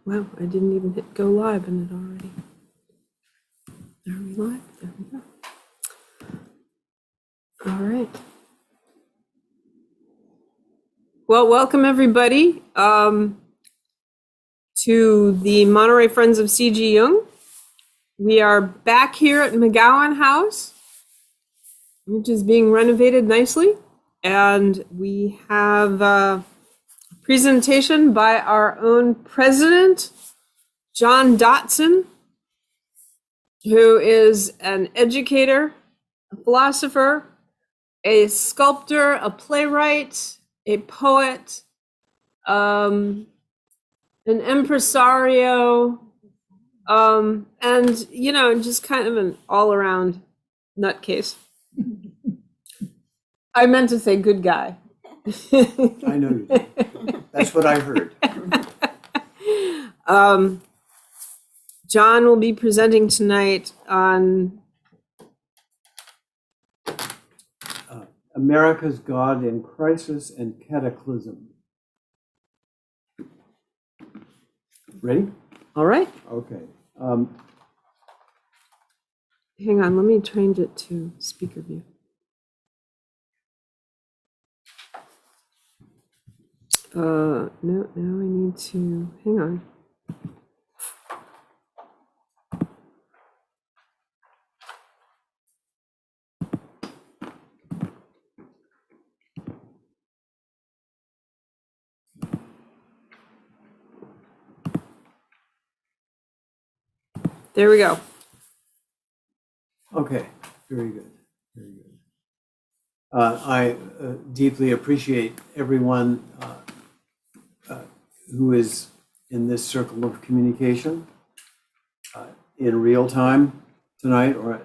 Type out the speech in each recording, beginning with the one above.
Wow, I didn't even hit go live and it already. Are we live? There we go. All right. Well, welcome everybody to the Monterey Friends of C.G. Jung. We are back here at McGowan House, which is being renovated nicely. And we have a presentation by our own president, John Dotson, who is an educator, a philosopher, a sculptor, a playwright, a poet, an impresario, and, you know, just kind of an all-around nutcase. I meant to say good guy. I know you did. That's what I heard. John will be presenting tonight on America's God in Crisis and Cataclysm. Ready? all right. Okay. Hang on, let me change it to speaker view. No, now I need to, hang on. There we go. Okay. Very good. Very good. I deeply appreciate everyone who is in this circle of communication in real time tonight, or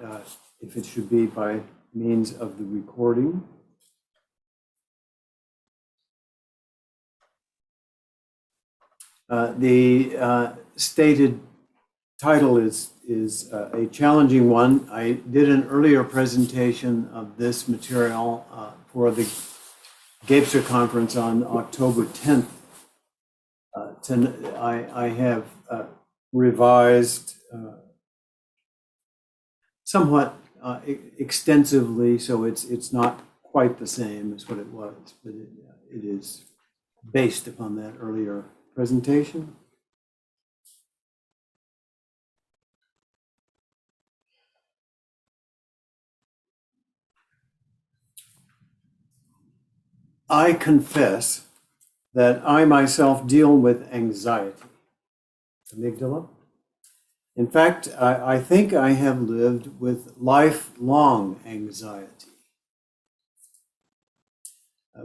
if it should be by means of the recording. The stated title is a challenging one. I did an earlier presentation of this material for the Gapser conference on October 10th. I have revised somewhat extensively, so it's not quite the same as what it was, but it is based upon that earlier presentation. I confess that I myself deal with anxiety. Amygdala. In fact, I think I have lived with lifelong anxiety,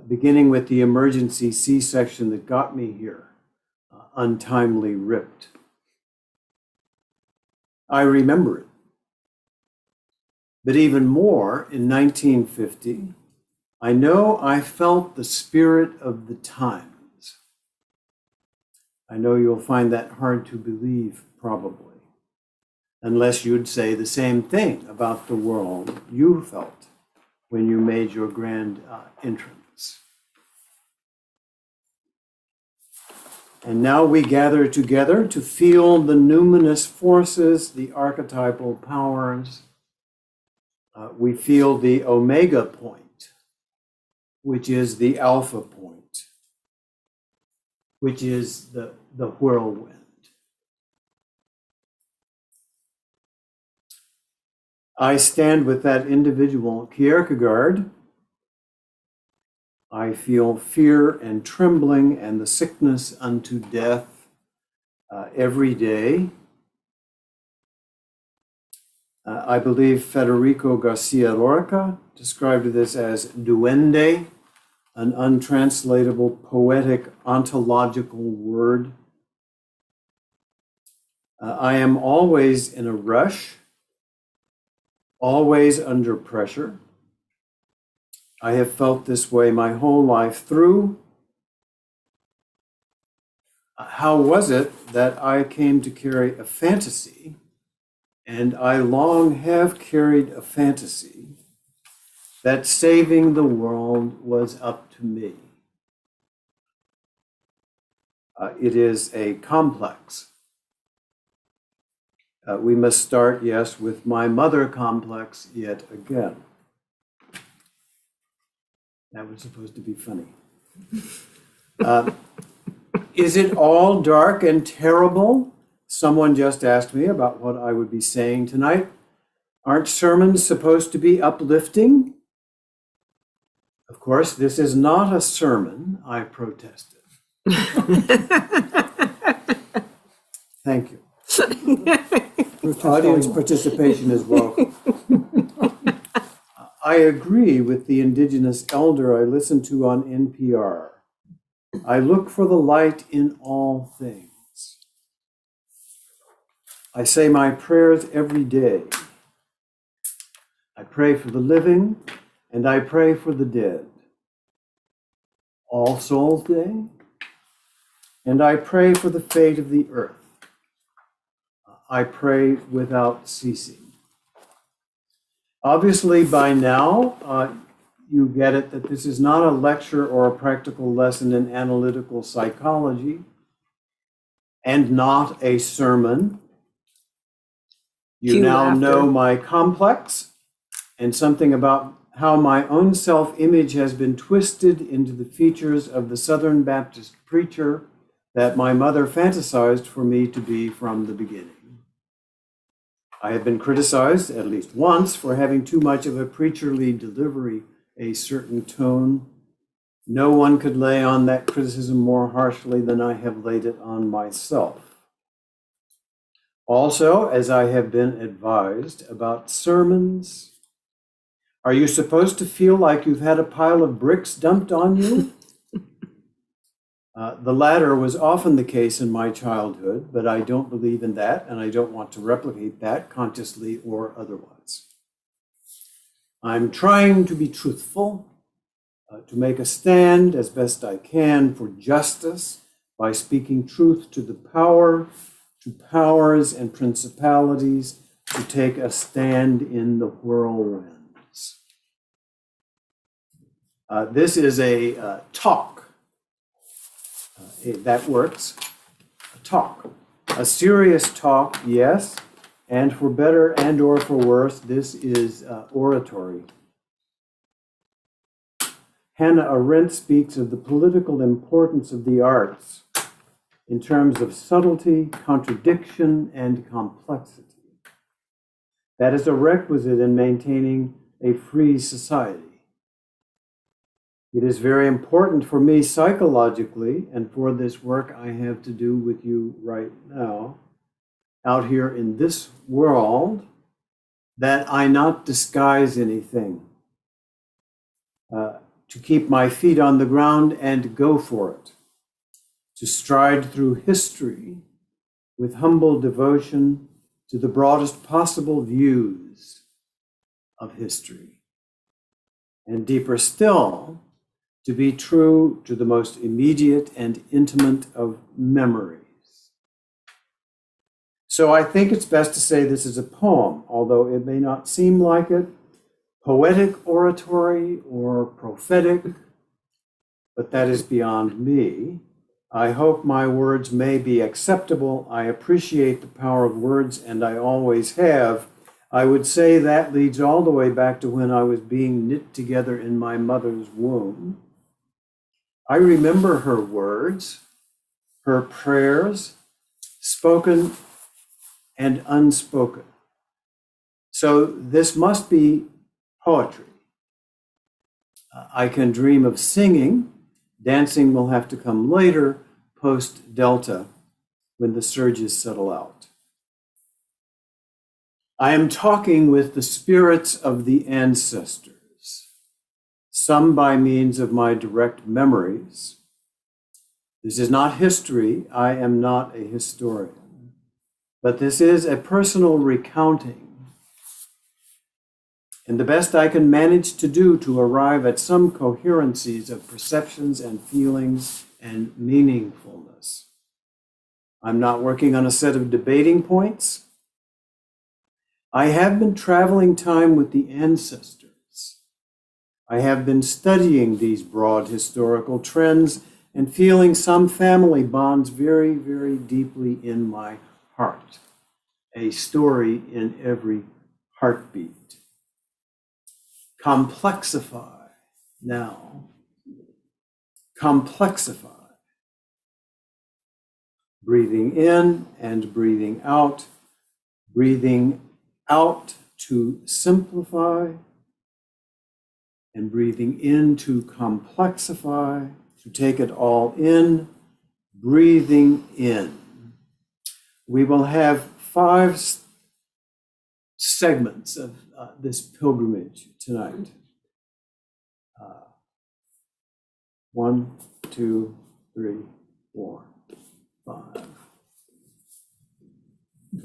beginning with the emergency C-section that got me here, untimely ripped. I remember it. But even more, in 1950, I know I felt the spirit of the times. I know you'll find that hard to believe, probably, unless you'd say the same thing about the world you felt when you made your grand entrance. And now we gather together to feel the numinous forces, the archetypal powers. We feel the omega point, which is the alpha point, which is the whirlwind. I stand with that individual, Kierkegaard. I feel fear and trembling and the sickness unto death every day. I believe Federico Garcia Lorca described this as duende, an untranslatable poetic ontological word. I am always in a rush, always under pressure. I have felt this way my whole life through. How was it that I came to carry a fantasy, and I long have carried a fantasy, that saving the world was up to me? It is a complex. We must start, yes, with my mother complex yet again. That was supposed to be funny. Is it all dark and terrible? Someone just asked me about what I would be saying tonight. Aren't sermons supposed to be uplifting? Of course, this is not a sermon, I protested. Thank you. Audience participation is welcome. I agree with the Indigenous elder I listened to on NPR. I look for the light in all things. I say my prayers every day. I pray for the living and I pray for the dead. All Souls Day, and I pray for the fate of the earth. I pray without ceasing. Obviously, by now, you get it that this is not a lecture or a practical lesson in analytical psychology, and not a sermon. You now know my complex and something about how my own self-image has been twisted into the features of the Southern Baptist preacher that my mother fantasized for me to be from the beginning. I have been criticized at least once for having too much of a preacherly delivery, a certain tone. No one could lay on that criticism more harshly than I have laid it on myself. Also, as I have been advised about sermons, are you supposed to feel like you've had a pile of bricks dumped on you? The latter was often the case in my childhood, but I don't believe in that, and I don't want to replicate that consciously or otherwise. I'm trying to be truthful, to make a stand as best I can for justice by speaking truth to the power, to powers and principalities, to take a stand in the whirlwinds. This is a talk. That works. A talk. A serious talk, yes, and for better and or for worse, this is oratory. Hannah Arendt speaks of the political importance of the arts in terms of subtlety, contradiction, and complexity. That is a requisite in maintaining a free society. It is very important for me psychologically, and for this work I have to do with you right now, out here in this world, that I not disguise anything, to keep my feet on the ground and go for it, to stride through history with humble devotion to the broadest possible views of history, and deeper still, to be true to the most immediate and intimate of memories. So I think it's best to say this is a poem, although it may not seem like it, poetic oratory or prophetic, but that is beyond me. I hope my words may be acceptable. I appreciate the power of words, and I always have. I would say that leads all the way back to when I was being knit together in my mother's womb. I remember her words, her prayers, spoken and unspoken. So this must be poetry. I can dream of singing. Dancing will have to come later, post-Delta, when the surges settle out. I am talking with the spirits of the ancestors, some by means of my direct memories. This is not history. I am not a historian, but this is a personal recounting, and the best I can manage to do to arrive at some coherencies of perceptions and feelings and meaningfulness. I'm not working on a set of debating points. I have been traveling time with the ancestors. I have been studying these broad historical trends and feeling some family bonds very, very deeply in my heart. A story in every heartbeat. Complexify now. Complexify. Breathing in and breathing out. Breathing out to simplify. And breathing in to complexify, to take it all in. Breathing in. We will have 5 segments of this pilgrimage tonight. 1, 2, 3, 4, 5.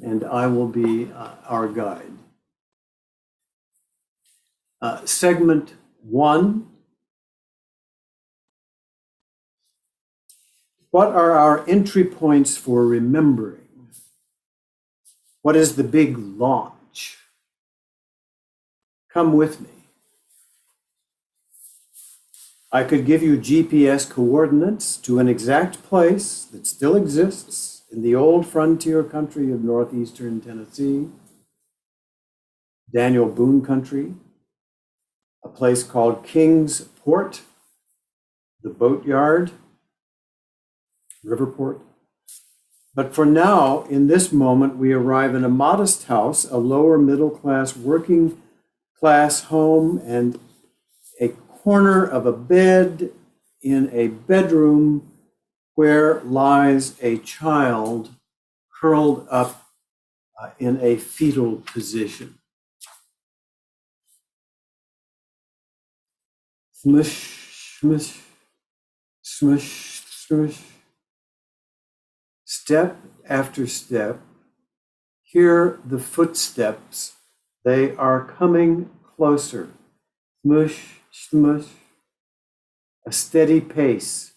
And I will be our guide. Segment 1. What are our entry points for remembering? What is the big launch? Come with me. I could give you GPS coordinates to an exact place that still exists in the old frontier country of northeastern Tennessee, Daniel Boone country, a place called King's Port, the boatyard, Riverport. But for now, in this moment, we arrive in a modest house, a lower middle class, working class home, and a corner of a bed in a bedroom where lies a child curled up in a fetal position. Smush, smush, smush, smush. Step after step, hear the footsteps. They are coming closer. Smush, smush. A steady pace.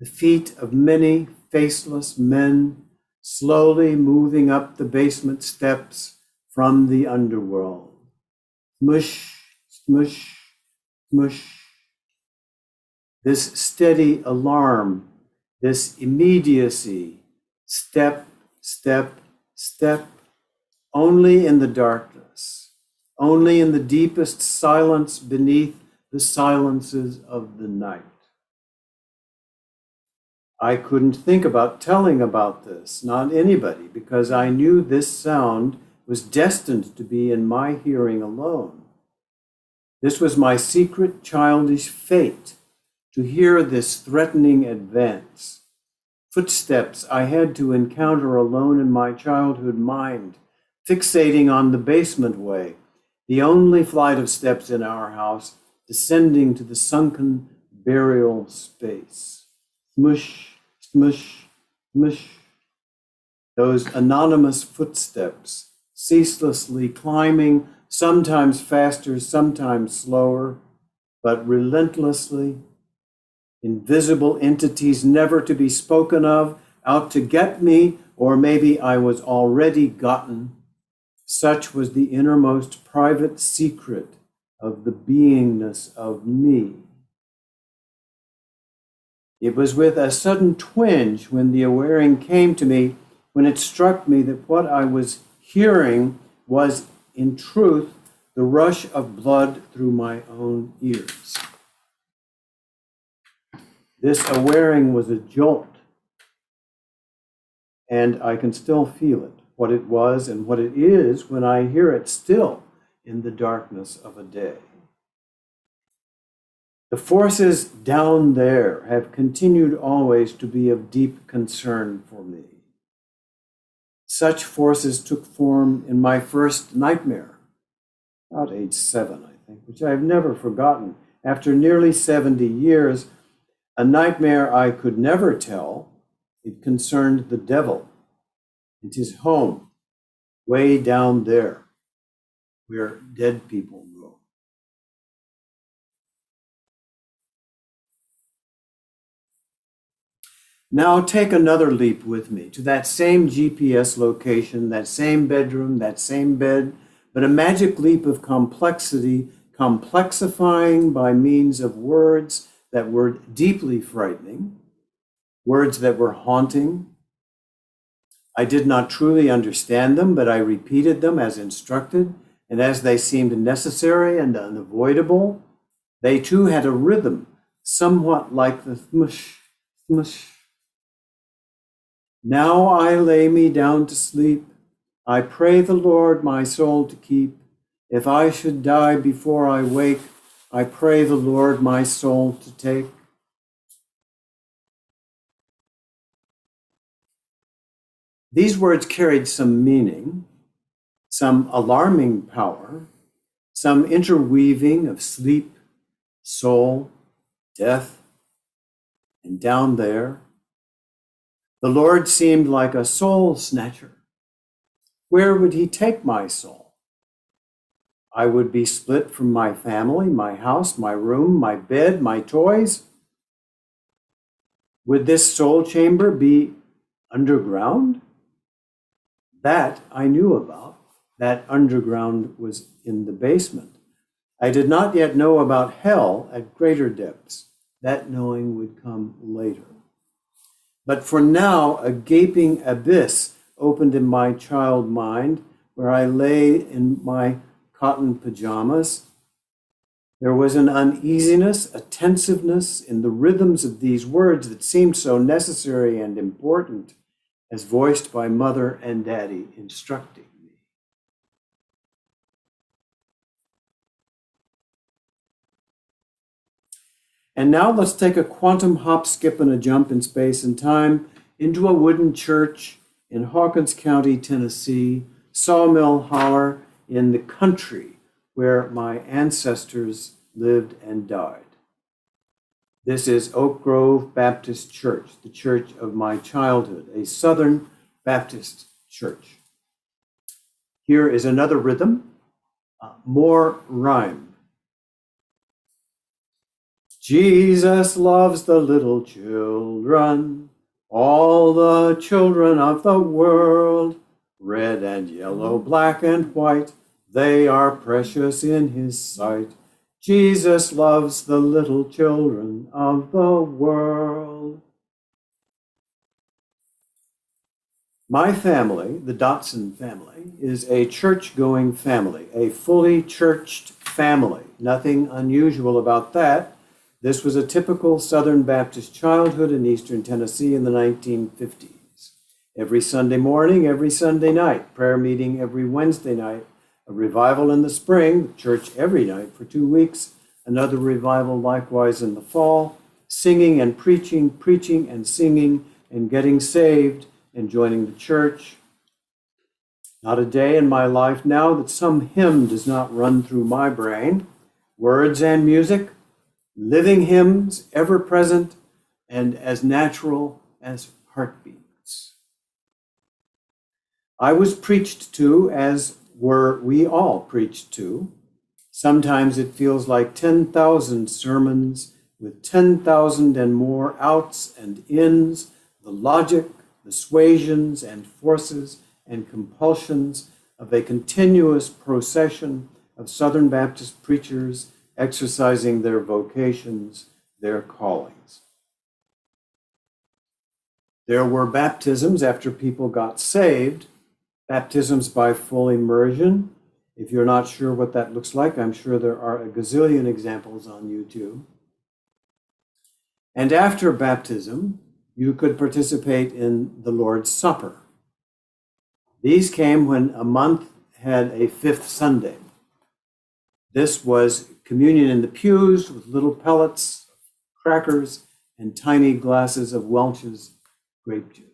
The feet of many faceless men slowly moving up the basement steps from the underworld. Smush, smush, smush. This steady alarm, this immediacy, step, step, step, only in the darkness, only in the deepest silence beneath the silences of the night. I couldn't think about telling about this, not anybody, because I knew this sound was destined to be in my hearing alone. This was my secret childish fate, to hear this threatening advance. Footsteps I had to encounter alone in my childhood mind, fixating on the basement way, the only flight of steps in our house, descending to the sunken burial space. Smush, smush, smush. Those anonymous footsteps, ceaselessly climbing, sometimes faster, sometimes slower, but relentlessly. Invisible entities never to be spoken of, out to get me, or maybe I was already gotten. Such was the innermost private secret of the beingness of me. It was with a sudden twinge when the awareing came to me, when it struck me that what I was hearing was, in truth, the rush of blood through my own ears. This awareing was a jolt, and I can still feel it, what it was and what it is when I hear it still in the darkness of a day. The forces down there have continued always to be of deep concern for me. Such forces took form in my first nightmare, about age 7, I think, which I have never forgotten. After nearly 70 years, a nightmare I could never tell. It concerned the devil and his home, way down there, where dead people roam. Now take another leap with me to that same GPS location, that same bedroom, that same bed, but a magic leap of complexity, complexifying by means of words, that were deeply frightening, words that were haunting. I did not truly understand them, but I repeated them as instructed, and as they seemed necessary and unavoidable, they too had a rhythm, somewhat like the thmush, thmush. Now I lay me down to sleep. I pray the Lord my soul to keep. If I should die before I wake, I pray the Lord my soul to take. These words carried some meaning, some alarming power, some interweaving of sleep, soul, death, and down there, the Lord seemed like a soul snatcher. Where would he take my soul? I would be split from my family, my house, my room, my bed, my toys. Would this soul chamber be underground? That I knew about. That underground was in the basement. I did not yet know about hell at greater depths. That knowing would come later. But for now, a gaping abyss opened in my child mind where I lay in my cotton pajamas. There was an uneasiness, a tensiveness in the rhythms of these words that seemed so necessary and important, as voiced by Mother and Daddy instructing me. And now let's take a quantum hop, skip, and a jump in space and time into a wooden church in Hawkins County, Tennessee, Sawmill Holler in the country where my ancestors lived and died. This is Oak Grove Baptist Church, the church of my childhood, a Southern Baptist church. Here is another rhythm, more rhyme. Jesus loves the little children, all the children of the world, red and yellow, black and white, they are precious in his sight. Jesus loves the little children of the world. My family, the Dotson family, is a church-going family, a fully churched family. Nothing unusual about that. This was a typical Southern Baptist childhood in Eastern Tennessee in the 1950s. Every Sunday morning, every Sunday night, prayer meeting every Wednesday night, a revival in the spring, church every night for 2 weeks, another revival likewise in the fall, singing and preaching, preaching and singing, and getting saved and joining the church. Not a day in my life now that some hymn does not run through my brain. Words and music, living hymns, ever present and as natural as heartbeats. I was preached to, as were we all preached to. Sometimes it feels like 10,000 sermons with 10,000 and more outs and ins, the logic, the suasions and forces and compulsions of a continuous procession of Southern Baptist preachers exercising their vocations, their callings. There were baptisms after people got saved, baptisms by full immersion. If you're not sure what that looks like, I'm sure there are a gazillion examples on YouTube. And after baptism, you could participate in the Lord's Supper. These came when a month had a fifth Sunday. This was communion in the pews with little pellets, crackers, and tiny glasses of Welch's grape juice.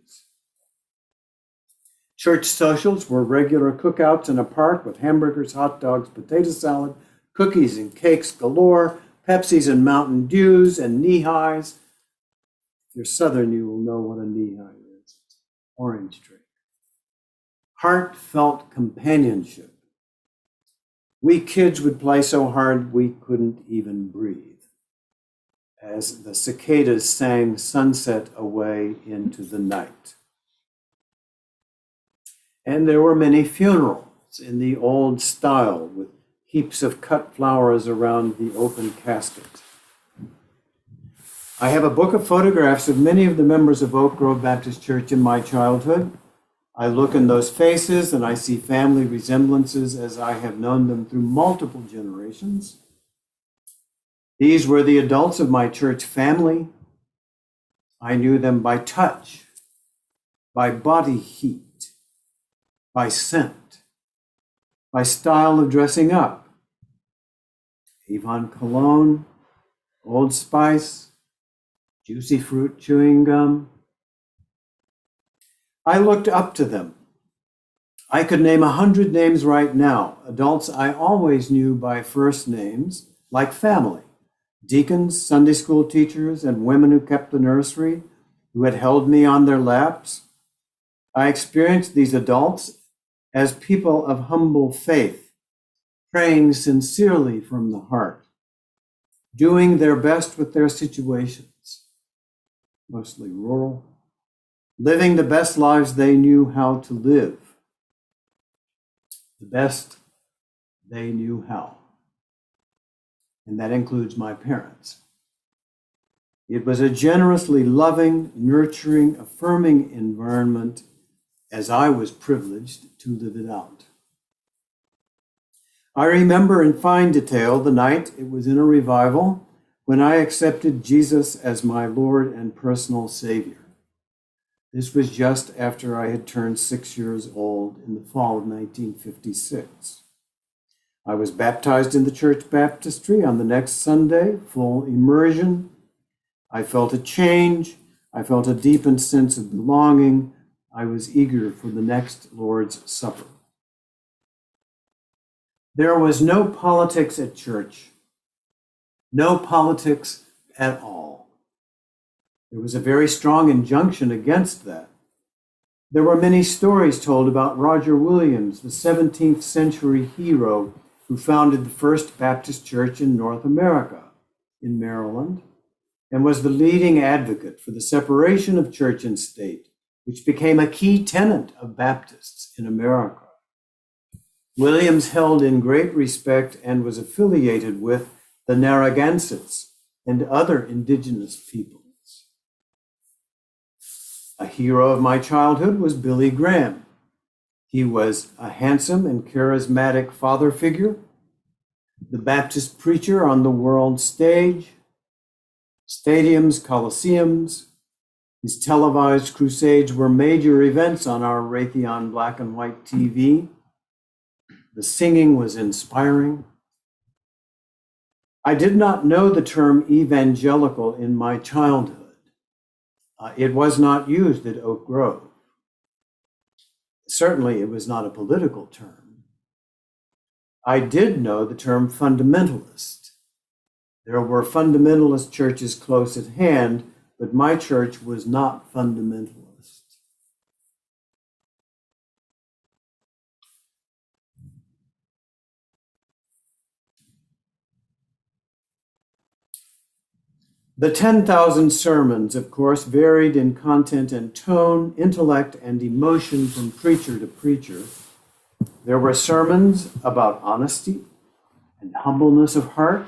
Church socials were regular cookouts in a park with hamburgers, hot dogs, potato salad, cookies and cakes galore, Pepsis and Mountain Dews and knee-highs. If you're Southern, you will know what a knee-high is. Orange drink. Heartfelt companionship. We kids would play so hard we couldn't even breathe as the cicadas sang Sunset Away into the Night. And there were many funerals in the old style with heaps of cut flowers around the open casket. I have a book of photographs of many of the members of Oak Grove Baptist Church in my childhood. I look in those faces and I see family resemblances as I have known them through multiple generations. These were the adults of my church family. I knew them by touch, by body heat, by scent, by style of dressing up. Avon cologne, Old Spice, juicy fruit chewing gum. I looked up to them. I could name 100 names right now, adults I always knew by first names, like family, deacons, Sunday school teachers, and women who kept the nursery, who had held me on their laps. I experienced these adults as people of humble faith, praying sincerely from the heart, doing their best with their situations, mostly rural, living the best lives they knew how to live, the best they knew how. And that includes my parents. It was a generously loving, nurturing, affirming environment as I was privileged to live it out. I remember in fine detail the night it was in a revival when I accepted Jesus as my Lord and personal Savior. This was just after I had turned 6 years old in the fall of 1956. I was baptized in the church baptistry on the next Sunday, full immersion. I felt a change. I felt a deepened sense of belonging. I was eager for the next Lord's Supper. There was no politics at church, no politics at all. There was a very strong injunction against that. There were many stories told about Roger Williams, the 17th century hero who founded the first Baptist church in North America, in Maryland, and was the leading advocate for the separation of church and state, which became a key tenet of Baptists in America. Williams held in great respect and was affiliated with the Narragansetts and other indigenous peoples. A hero of my childhood was Billy Graham. He was a handsome and charismatic father figure, the Baptist preacher on the world stage, stadiums, coliseums. His televised crusades were major events on our Raytheon black and white TV. The singing was inspiring. I did not know the term evangelical in my childhood. It was not used at Oak Grove. Certainly, it was not a political term. I did know the term fundamentalist. There were fundamentalist churches close at hand, but my church was not fundamentalist. The 10,000 sermons, of course, varied in content and tone, intellect and emotion from preacher to preacher. There were sermons about honesty and humbleness of heart.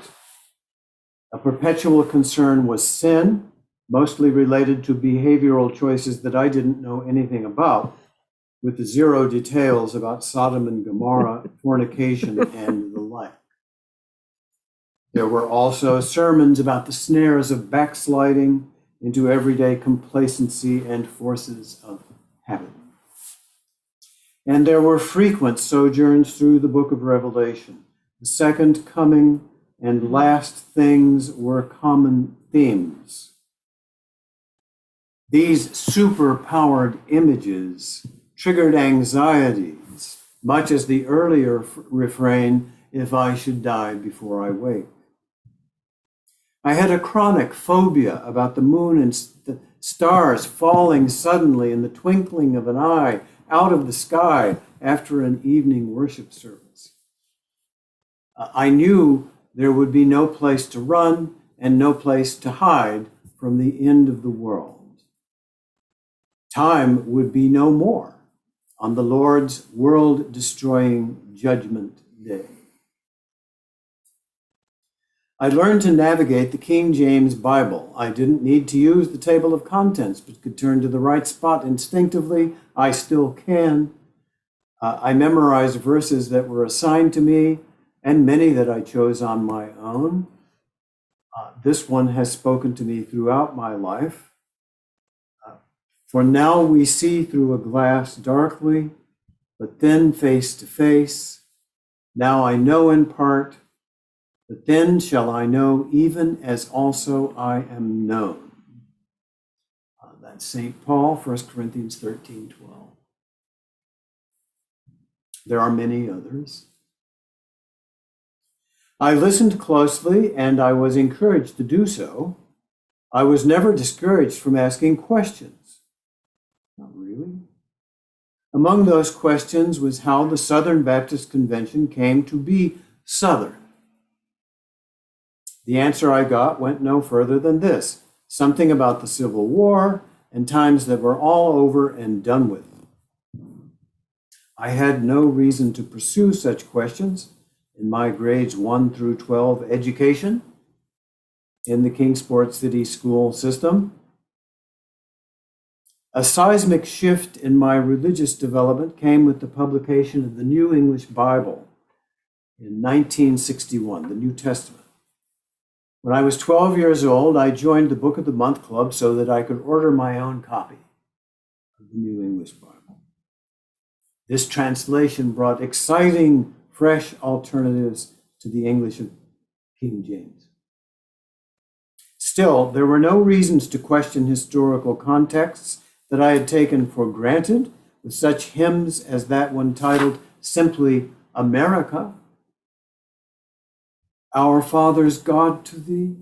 A perpetual concern was sin, mostly related to behavioral choices that I didn't know anything about, with the zero details about Sodom and Gomorrah, fornication, and the like. There were also sermons about the snares of backsliding into everyday complacency and forces of habit. And there were frequent sojourns through the book of Revelation. The second coming and last things were common themes. These super-powered images triggered anxieties, much as the earlier refrain, "If I should die before I wake." I had a chronic phobia about the moon and the stars falling suddenly in the twinkling of an eye out of the sky after an evening worship service. I knew there would be no place to run and no place to hide from the end of the world. Time would be no more on the Lord's world-destroying judgment day. I learned to navigate the King James Bible. I didn't need to use the table of contents, but could turn to the right spot instinctively. I still can. I memorized verses that were assigned to me and many that I chose on my own. This one has spoken to me throughout my life. For now we see through a glass darkly, but then face to face. Now I know in part, but then shall I know even as also I am known. That's St. Paul, 1 Corinthians 13:12. There are many others. I listened closely and I was encouraged to do so. I was never discouraged from asking questions. Not really. Among those questions was how the Southern Baptist Convention came to be Southern. The answer I got went no further than this: something about the Civil War and times that were all over and done with. I had no reason to pursue such questions in my grades 1 through 12 education in the Kingsport City school system. A seismic shift in my religious development came with the publication of the New English Bible in 1961, the New Testament. When I was 12 years old, I joined the Book of the Month Club so that I could order my own copy of the New English Bible. This translation brought exciting, fresh alternatives to the English of King James. Still, there were no reasons to question historical contexts that I had taken for granted, with such hymns as that one titled simply America. Our fathers, God to thee,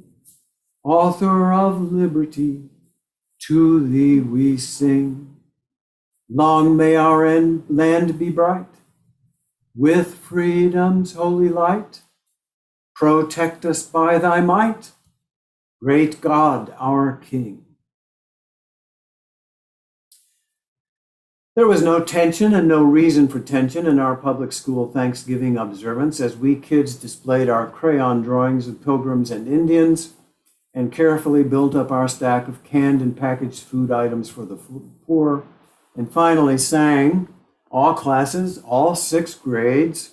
author of liberty, to thee we sing. Long may our land be bright, with freedom's holy light. Protect us by thy might, great God, our King. There was no tension and no reason for tension in our public school Thanksgiving observance as we kids displayed our crayon drawings of pilgrims and Indians and carefully built up our stack of canned and packaged food items for the poor, and finally sang, all classes, all 6 grades,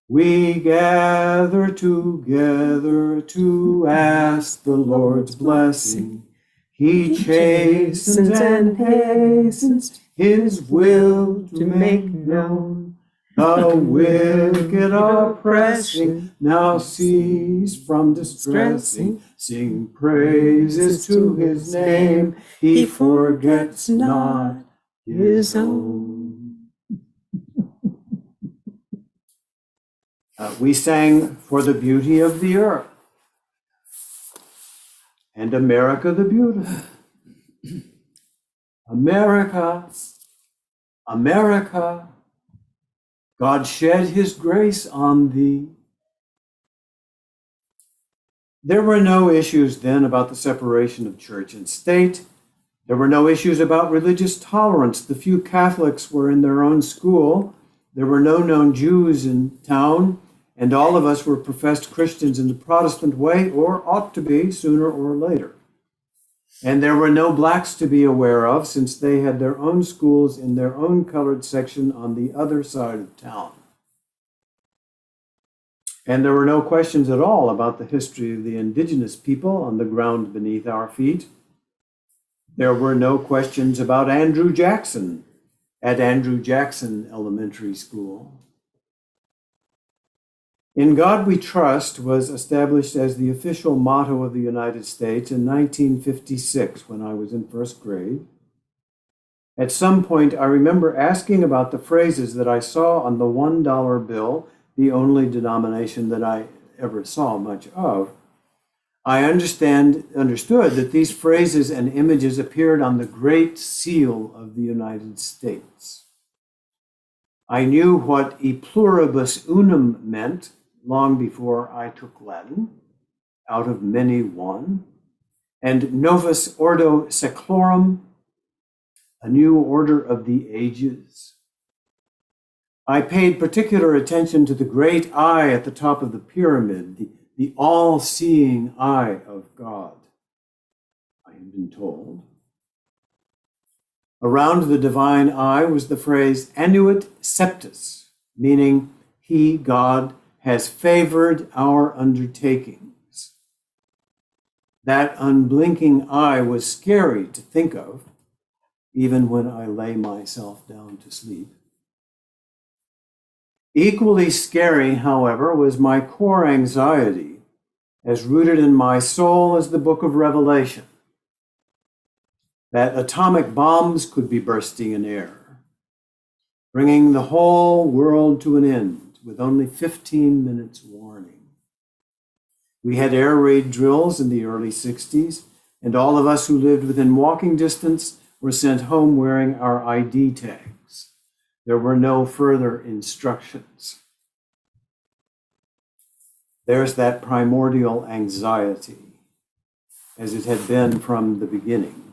we gather together to ask the Lord's blessing. He chastens and hastens his will to make known. The wicked are pressing, now cease from distressing. Sing praises to his name, he forgets not his own. We sang For the Beauty of the Earth and America the Beautiful. America, America, God shed his grace on thee. There were no issues then about the separation of church and state. There were no issues about religious tolerance. The few Catholics were in their own school. There were no known Jews in town, and all of us were professed Christians in the Protestant way, or ought to be sooner or later. And there were no blacks to be aware of, since they had their own schools in their own colored section on the other side of town. And there were no questions at all about the history of the indigenous people on the ground beneath our feet. There were no questions about Andrew Jackson at Andrew Jackson Elementary School. In God We Trust was established as the official motto of the United States in 1956 when I was in first grade. At some point, I remember asking about the phrases that I saw on the $1 bill, the only denomination that I ever saw much of. I understood that these phrases and images appeared on the Great Seal of the United States. I knew what e pluribus unum meant long before I took Latin, out of many one, and Novus Ordo Seclorum, a new order of the ages. I paid particular attention to the great eye at the top of the pyramid, the all-seeing eye of God, I have been told. Around the divine eye was the phrase annuit septis, meaning he, God, has favored our undertakings. That unblinking eye was scary to think of, even when I lay myself down to sleep. Equally scary, however, was my core anxiety, as rooted in my soul as the book of Revelation, that atomic bombs could be bursting in air, bringing the whole world to an end with only 15 minutes warning. We had air raid drills in the early 60s, and all of us who lived within walking distance were sent home wearing our ID tags. There were no further instructions. There's that primordial anxiety, as it had been from the beginning.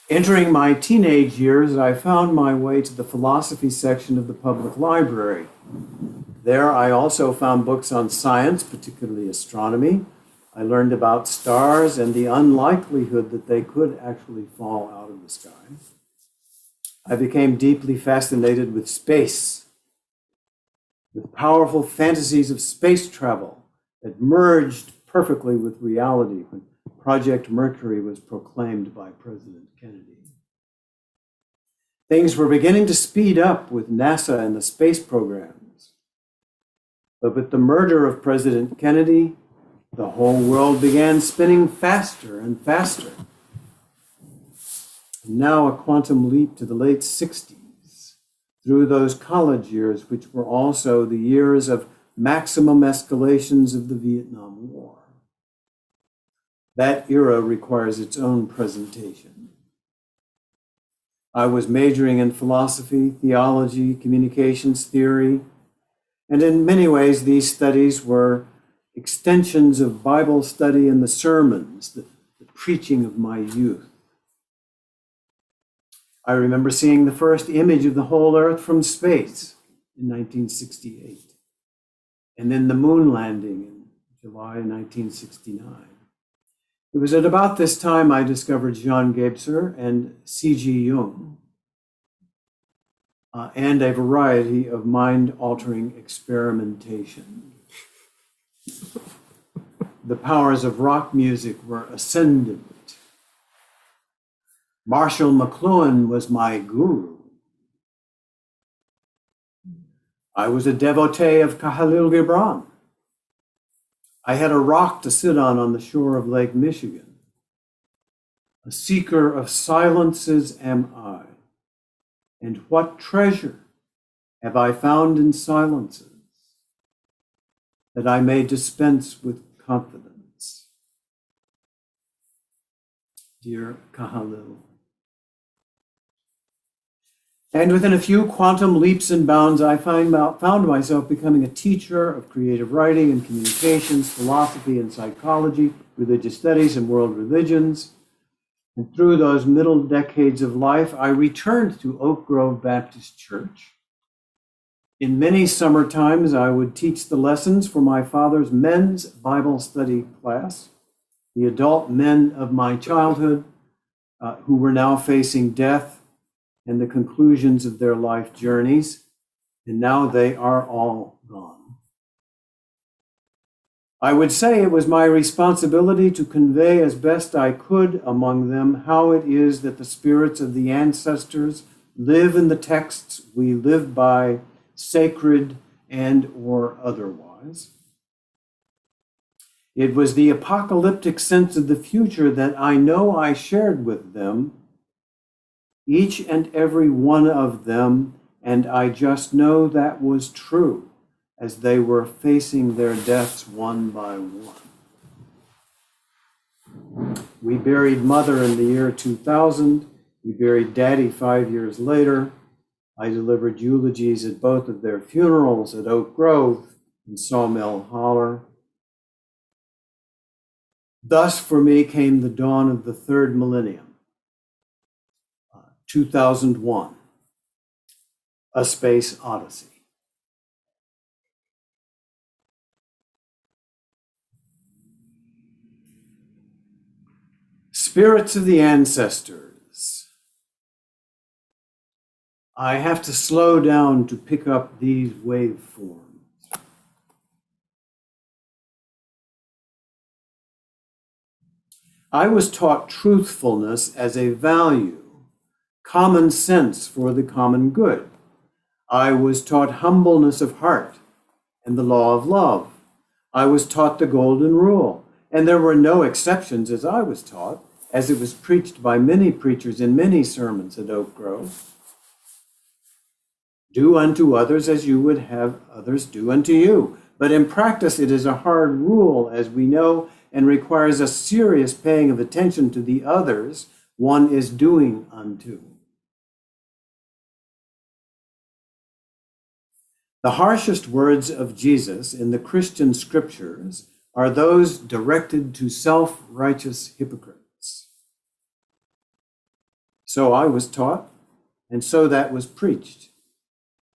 Entering my teenage years, I found my way to the philosophy section of the public library. There, I also found books on science, particularly astronomy. I learned about stars and the unlikelihood that they could actually fall out of the sky. I became deeply fascinated with space, with powerful fantasies of space travel that merged perfectly with reality when Project Mercury was proclaimed by President Kennedy. Things were beginning to speed up with NASA and the space programs. But with the murder of President Kennedy, the whole world began spinning faster and faster. And now a quantum leap to the late 60s, through those college years, which were also the years of maximum escalations of the Vietnam War. That era requires its own presentation. I was majoring in philosophy, theology, communications theory, and in many ways these studies were extensions of Bible study and the sermons, the preaching of my youth. I remember seeing the first image of the whole Earth from space in 1968, and then the moon landing in July 1969. It was at about this time I discovered Jean Gebser and C.G. Jung, and a variety of mind-altering experimentation. The powers of rock music were ascendant. Marshall McLuhan was my guru. I was a devotee of Khalil Gibran. I had a rock to sit on the shore of Lake Michigan. A seeker of silences am I, and what treasure have I found in silences that I may dispense with confidence. Dear Khalil. And within a few quantum leaps and bounds, I found myself becoming a teacher of creative writing and communications, philosophy and psychology, religious studies and world religions. And through those middle decades of life, I returned to Oak Grove Baptist Church. In many summer times, I would teach the lessons for my father's men's Bible study class, the adult men of my childhood who were now facing death and the conclusions of their life journeys, and now they are all gone. I would say it was my responsibility to convey as best I could among them how it is that the spirits of the ancestors live in the texts we live by, sacred and or otherwise. It was the apocalyptic sense of the future that I know I shared with them, each and every one of them, and I just know that was true as they were facing their deaths one by one. We buried Mother in the year 2000. We buried Daddy 5 years later. I delivered eulogies at both of their funerals at Oak Grove and Sawmill Holler. Thus, for me, came the dawn of the third millennium. 2001, A Space Odyssey. Spirits of the ancestors. I have to slow down to pick up these waveforms. I was taught truthfulness as a value, common sense for the common good. I was taught humbleness of heart and the law of love. I was taught the golden rule, and there were no exceptions as I was taught, as it was preached by many preachers in many sermons at Oak Grove. Do unto others as you would have others do unto you. But in practice, it is a hard rule, as we know, and requires a serious paying of attention to the others one is doing unto. The harshest words of Jesus in the Christian scriptures are those directed to self-righteous hypocrites. So I was taught, and so that was preached.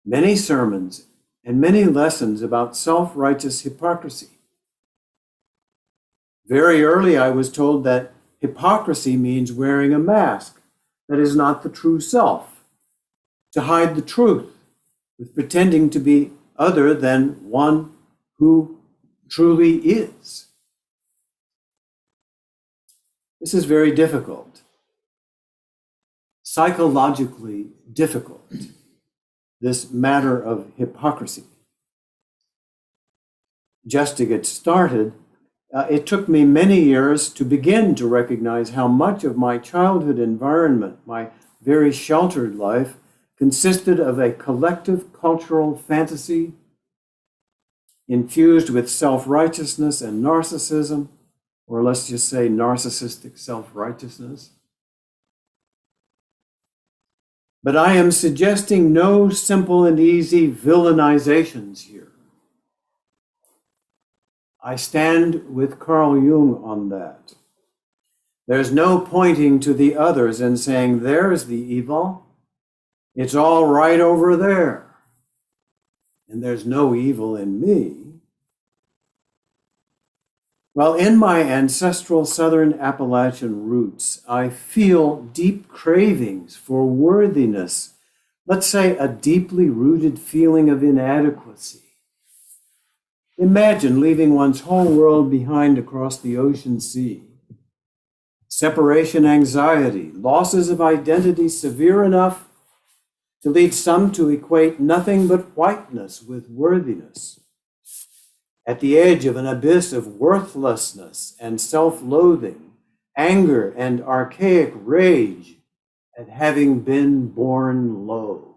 Many sermons and many lessons about self-righteous hypocrisy. Very early, I was told that hypocrisy means wearing a mask that is not the true self, to hide the truth with pretending to be other than one who truly is. This is very difficult, psychologically difficult, this matter of hypocrisy. Just to get started, it took me many years to begin to recognize how much of my childhood environment, my very sheltered life, consisted of a collective cultural fantasy infused with self-righteousness and narcissism, or let's just say narcissistic self-righteousness. But I am suggesting no simple and easy villainizations here. I stand with Carl Jung on that. There's no pointing to the others and saying, there's the evil. It's all right over there. And there's no evil in me. Well, in my ancestral Southern Appalachian roots, I feel deep cravings for worthiness. Let's say a deeply rooted feeling of inadequacy. Imagine leaving one's whole world behind across the ocean sea. Separation anxiety, losses of identity severe enough to lead some to equate nothing but whiteness with worthiness. At the edge of an abyss of worthlessness and self-loathing, anger and archaic rage at having been born low.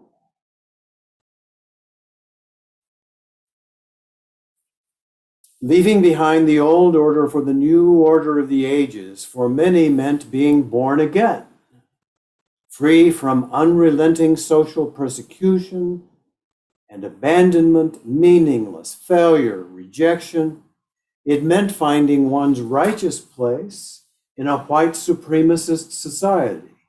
Leaving behind the old order for the new order of the ages, for many meant being born again, free from unrelenting social persecution and abandonment, meaningless failure, rejection. It meant finding one's righteous place in a white supremacist society,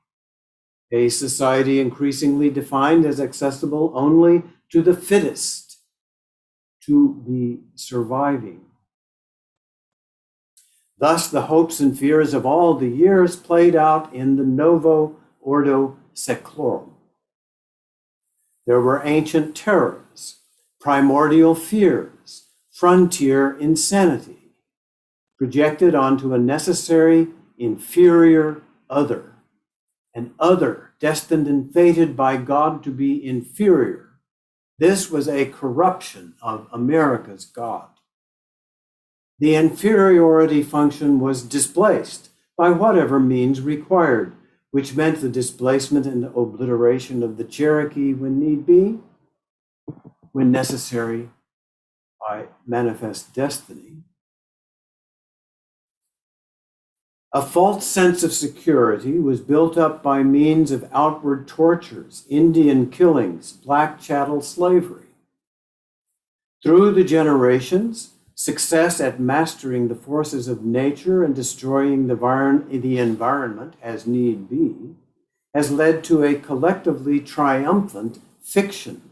a society increasingly defined as accessible only to the fittest, to the surviving. Thus, the hopes and fears of all the years played out in the Novo Ordo Seclorum. There were ancient terrors, primordial fears, frontier insanity, projected onto a necessary, inferior other, an other destined and fated by God to be inferior. This was a corruption of America's God. The inferiority function was displaced by whatever means required, which meant the displacement and obliteration of the Cherokee when need be, when necessary by manifest destiny. A false sense of security was built up by means of outward tortures, Indian killings, black chattel slavery. Through the generations, success at mastering the forces of nature and destroying the environment as need be has led to a collectively triumphant fiction.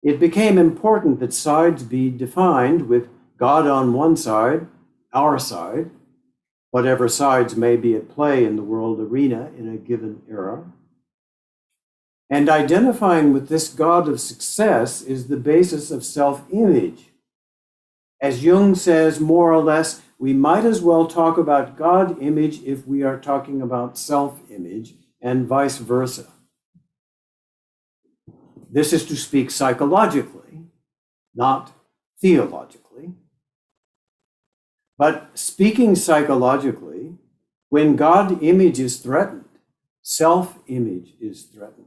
It became important that sides be defined with God on one side, our side, whatever sides may be at play in the world arena in a given era. And identifying with this God of success is the basis of self-image. As Jung says, more or less, we might as well talk about God image if we are talking about self-image, and vice versa. This is to speak psychologically, not theologically. But speaking psychologically, when God image is threatened, self-image is threatened.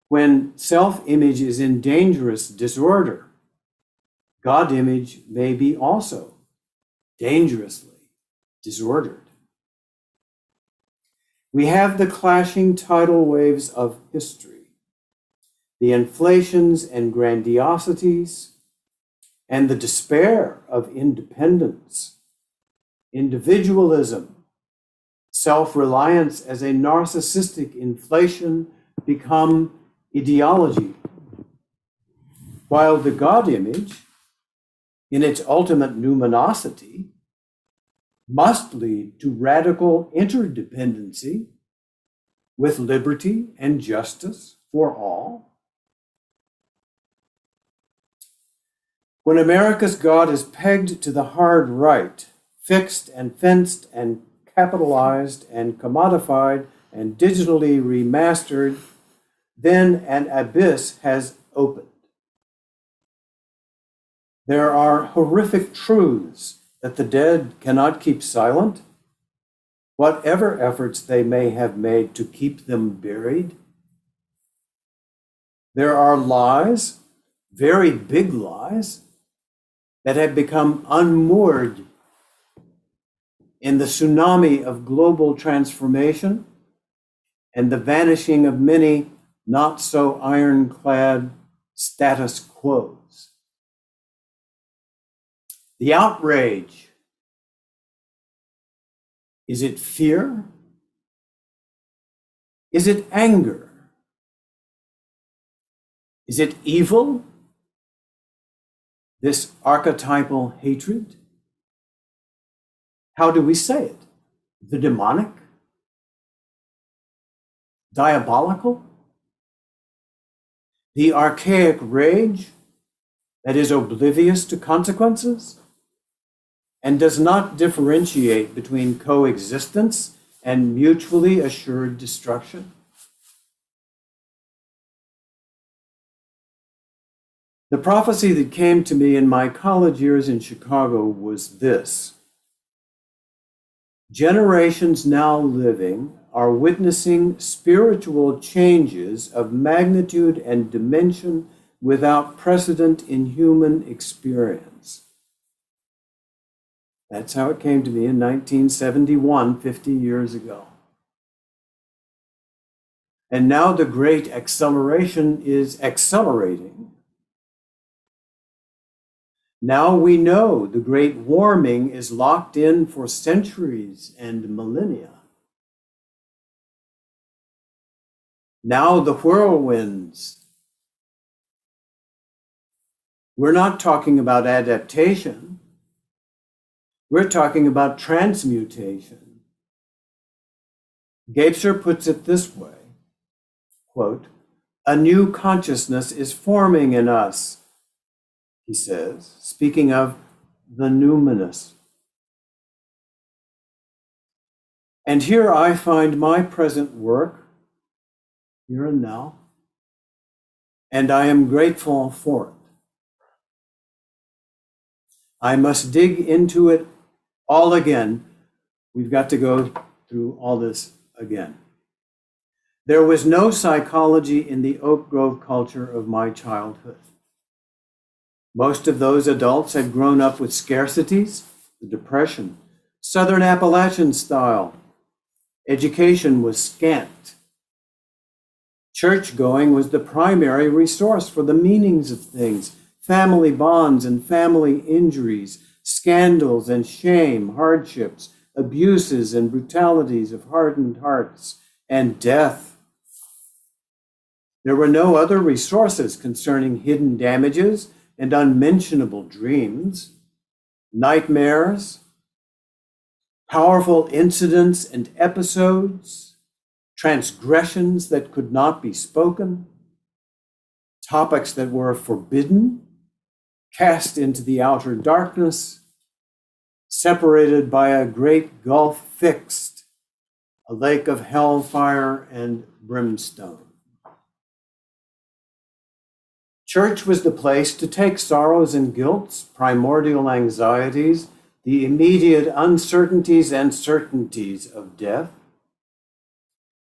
When self-image is in dangerous disorder, God image may be also dangerously disordered. We have the clashing tidal waves of history, the inflations and grandiosities, and the despair of independence, individualism, self-reliance as a narcissistic inflation become ideology, while the God image, in its ultimate numinosity, must lead to radical interdependency with liberty and justice for all. When America's God is pegged to the hard right, fixed and fenced and capitalized and commodified and digitally remastered, then an abyss has opened. There are horrific truths that the dead cannot keep silent, whatever efforts they may have made to keep them buried. There are lies, very big lies, that have become unmoored in the tsunami of global transformation and the vanishing of many not so ironclad status quos. The outrage, is it fear? Is it anger? Is it evil? This archetypal hatred? How do we say it? The demonic? Diabolical? The archaic rage that is oblivious to consequences and does not differentiate between coexistence and mutually assured destruction? The prophecy that came to me in my college years in Chicago was this: generations now living are witnessing spiritual changes of magnitude and dimension without precedent in human experience. That's how it came to me in 1971, 50 years ago. And now the great acceleration is accelerating. Now we know the great warming is locked in for centuries and millennia. Now the whirlwinds. We're not talking about adaptation. We're talking about transmutation. Gebser puts it this way, quote, "A new consciousness is forming in us," he says, speaking of the numinous. And here I find my present work, here and now, and I am grateful for it. I must dig into it all again. We've got to go through all this again. There was no psychology in the Oak Grove culture of my childhood. Most of those adults had grown up with scarcities, the Depression, Southern Appalachian style. Education was scant. Church going was the primary resource for the meanings of things, family bonds and family injuries, scandals and shame, hardships, abuses and brutalities of hardened hearts, and death. There were no other resources concerning hidden damages and unmentionable dreams, nightmares, powerful incidents and episodes, transgressions that could not be spoken, topics that were forbidden, cast into the outer darkness, separated by a great gulf fixed, a lake of hellfire and brimstone. Church was the place to take sorrows and guilts, primordial anxieties, the immediate uncertainties and certainties of death.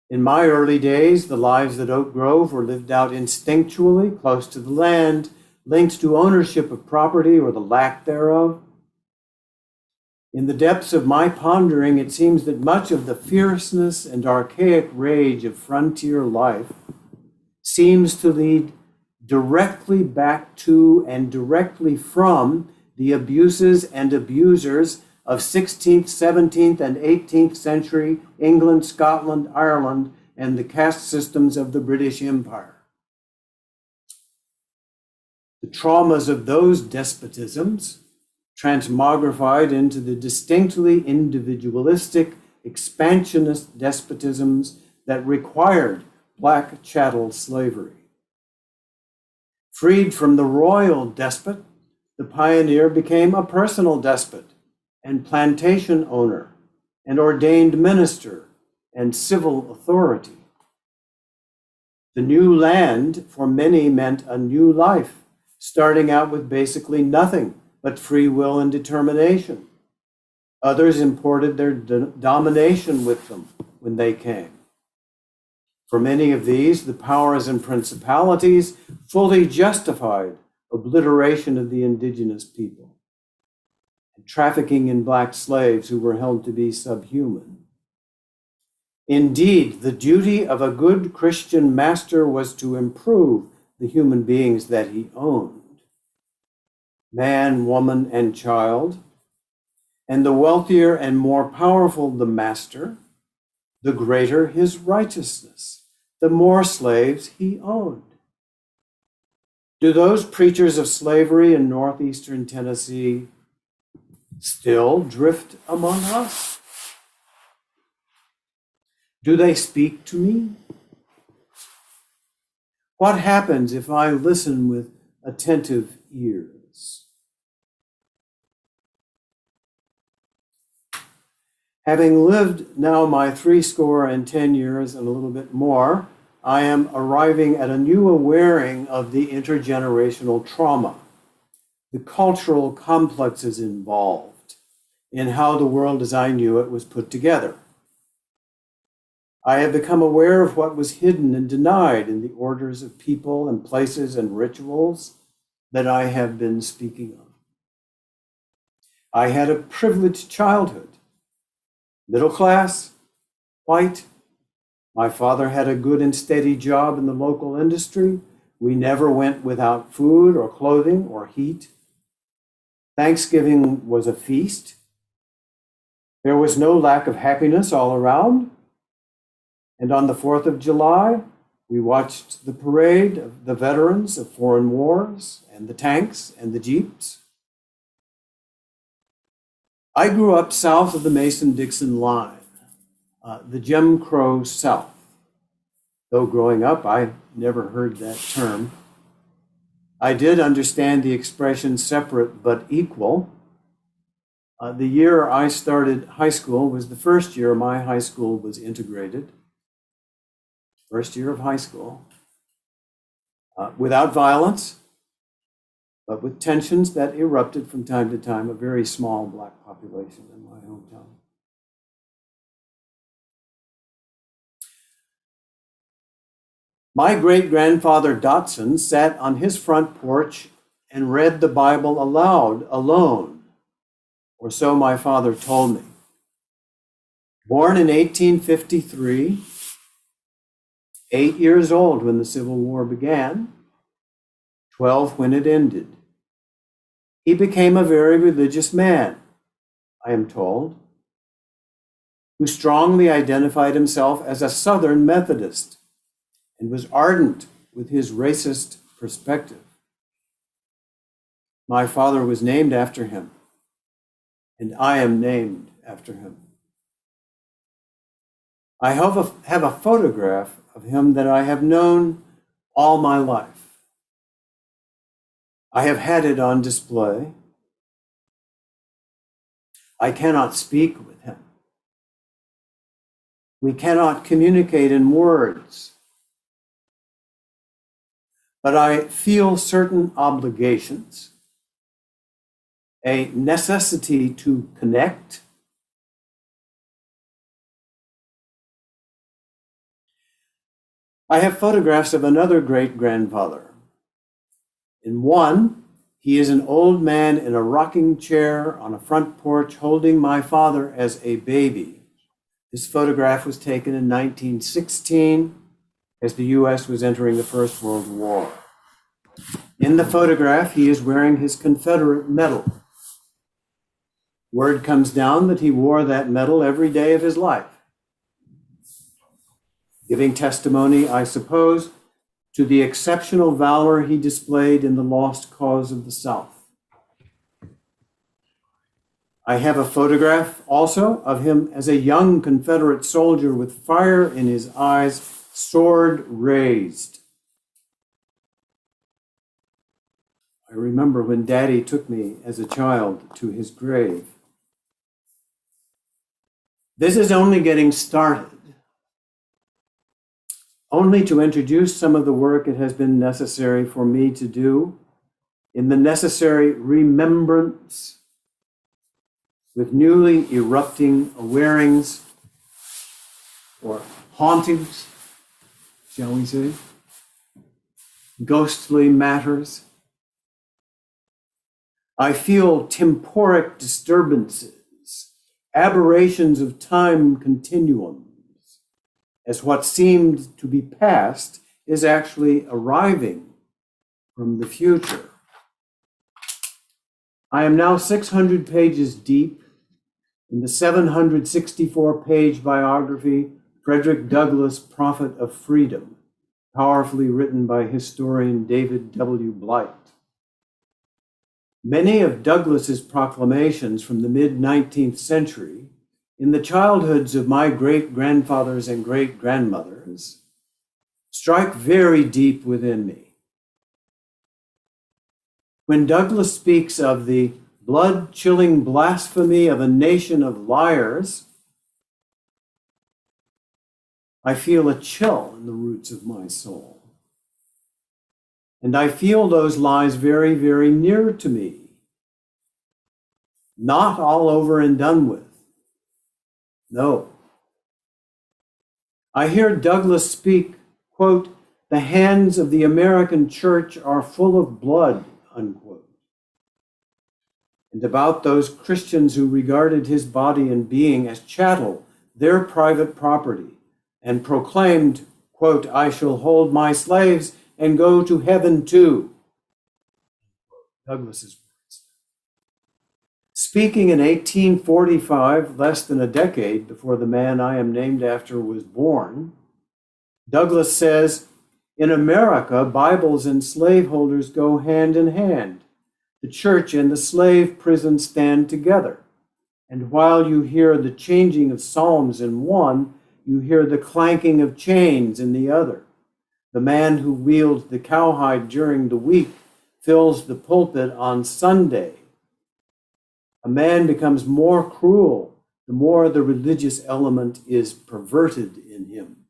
In my early days, the lives at Oak Grove were lived out instinctually, close to the land, linked to ownership of property or the lack thereof. In the depths of my pondering, it seems that much of the fierceness and archaic rage of frontier life seems to lead directly back to and directly from the abuses and abusers of 16th, 17th, and 18th century England, Scotland, Ireland, and the caste systems of the British Empire. The traumas of those despotisms transmogrified into the distinctly individualistic, expansionist despotisms that required black chattel slavery. Freed from the royal despot, the pioneer became a personal despot and plantation owner and ordained minister and civil authority. The new land for many meant a new life, starting out with basically nothing but free will and determination. Others imported their domination with them when they came. For many of these, the powers and principalities fully justified obliteration of the indigenous people and trafficking in black slaves who were held to be subhuman. Indeed, the duty of a good Christian master was to improve the human beings that he owned, man, woman, and child, and the wealthier and more powerful the master, the greater his righteousness, the more slaves he owned. Do those preachers of slavery in northeastern Tennessee still drift among us? Do they speak to me? What happens if I listen with attentive ears? Having lived now my 70 years and a little bit more, I am arriving at a new awareing of the intergenerational trauma, the cultural complexes involved in how the world as I knew it was put together. I have become aware of what was hidden and denied in the orders of people and places and rituals that I have been speaking of. I had a privileged childhood, middle class, white. My father had a good and steady job in the local industry. We never went without food or clothing or heat. Thanksgiving was a feast. There was no lack of happiness all around. And on the 4th of July, we watched the parade of the veterans of foreign wars and the tanks and the jeeps. I grew up south of the Mason-Dixon line, the Jim Crow South. Though growing up, I never heard that term. I did understand the expression separate but equal. The year I started high school was the first year my high school was integrated. First year of high school. Without violence, but with tensions that erupted from time to time, a very small black population in my hometown. My great-grandfather Dotson sat on his front porch and read the Bible aloud, alone, or so my father told me. Born in 1853, 8 years old when the Civil War began, 12 when it ended. He became a very religious man, I am told, who strongly identified himself as a Southern Methodist and was ardent with his racist perspective. My father was named after him, and I am named after him. I have a photograph of him that I have known all my life. I have had it on display. I cannot speak with him. We cannot communicate in words. But I feel certain obligations, a necessity to connect. I have photographs of another great-grandfather. In one, he is an old man in a rocking chair on a front porch holding my father as a baby. This photograph was taken in 1916 as the U.S. was entering the First World War. In the photograph, he is wearing his Confederate medal. Word comes down that he wore that medal every day of his life, giving testimony, I suppose, to the exceptional valor he displayed in the lost cause of the South. I have a photograph also of him as a young Confederate soldier with fire in his eyes, sword raised. I remember when Daddy took me as a child to his grave. This is only getting started, only to introduce some of the work it has been necessary for me to do in the necessary remembrance with newly erupting awarings or hauntings, shall we say, ghostly matters. I feel temporic disturbances, aberrations of time continuums, as what seemed to be past is actually arriving from the future. I am now 600 pages deep in the 764-page biography, Frederick Douglass, Prophet of Freedom, powerfully written by historian David W. Blight. Many of Douglass's proclamations from the mid-19th century, in the childhoods of my great-grandfathers and great-grandmothers, strike very deep within me. When Douglass speaks of the blood-chilling blasphemy of a nation of liars, I feel a chill in the roots of my soul. And I feel those lies very, very near to me. Not all over and done with. No. I hear Douglass speak, quote, "The hands of the American church are full of blood," unquote. And about those Christians who regarded his body and being as chattel, their private property, and proclaimed, quote, "I shall hold my slaves and go to heaven too." Douglass's words. Speaking in 1845, less than a decade before the man I am named after was born, Douglass says, "In America, Bibles and slaveholders go hand in hand. The church and the slave prison stand together. And while you hear the changing of psalms in one, you hear the clanking of chains in the other. The man who wields the cowhide during the week fills the pulpit on Sunday. A man becomes more cruel the more the religious element is perverted in him."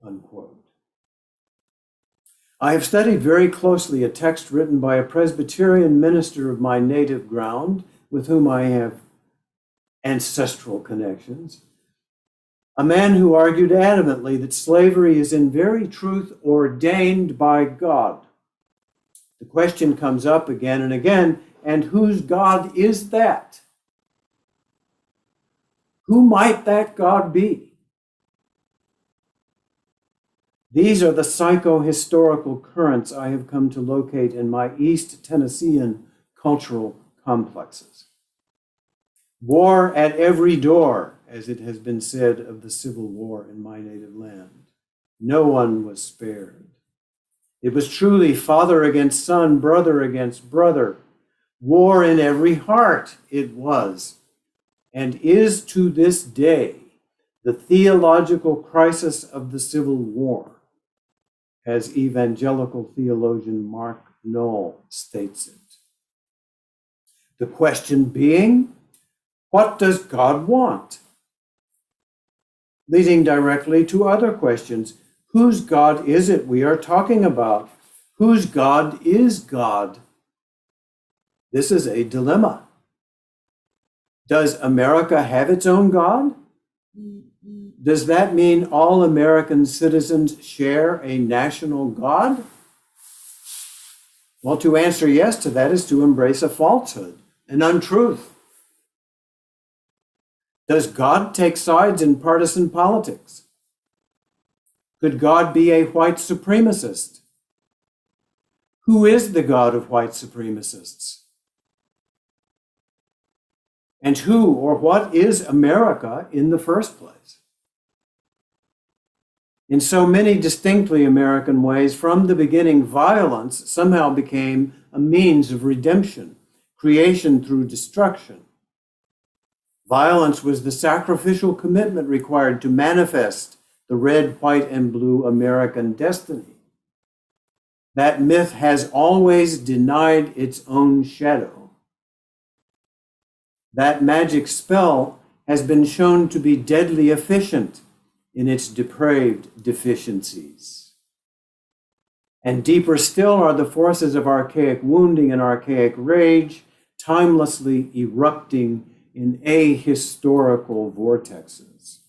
Unquote. I have studied very closely a text written by a Presbyterian minister of my native ground, with whom I have ancestral connections, a man who argued adamantly that slavery is in very truth ordained by God. The question comes up again and again, and whose God is that? Who might that God be? These are the psycho-historical currents I have come to locate in my East Tennessean cultural complexes. War at every door, as it has been said of the Civil War in my native land. No one was spared. It was truly father against son, brother against brother. War in every heart it was, and is to this day, the theological crisis of the Civil War, as evangelical theologian Mark Knoll states it. The question being, what does God want? Leading directly to other questions. Whose God is it we are talking about? Whose God is God? This is a dilemma. Does America have its own God? Does that mean all American citizens share a national God? Well, to answer yes to that is to embrace a falsehood, an untruth. Does God take sides in partisan politics? Could God be a white supremacist? Who is the God of white supremacists? And who or what is America in the first place? In so many distinctly American ways, from the beginning, violence somehow became a means of redemption, creation through destruction. Violence was the sacrificial commitment required to manifest the red, white, and blue American destiny. That myth has always denied its own shadow. That magic spell has been shown to be deadly efficient in its depraved deficiencies. And deeper still are the forces of archaic wounding and archaic rage, timelessly erupting in ahistorical vortexes.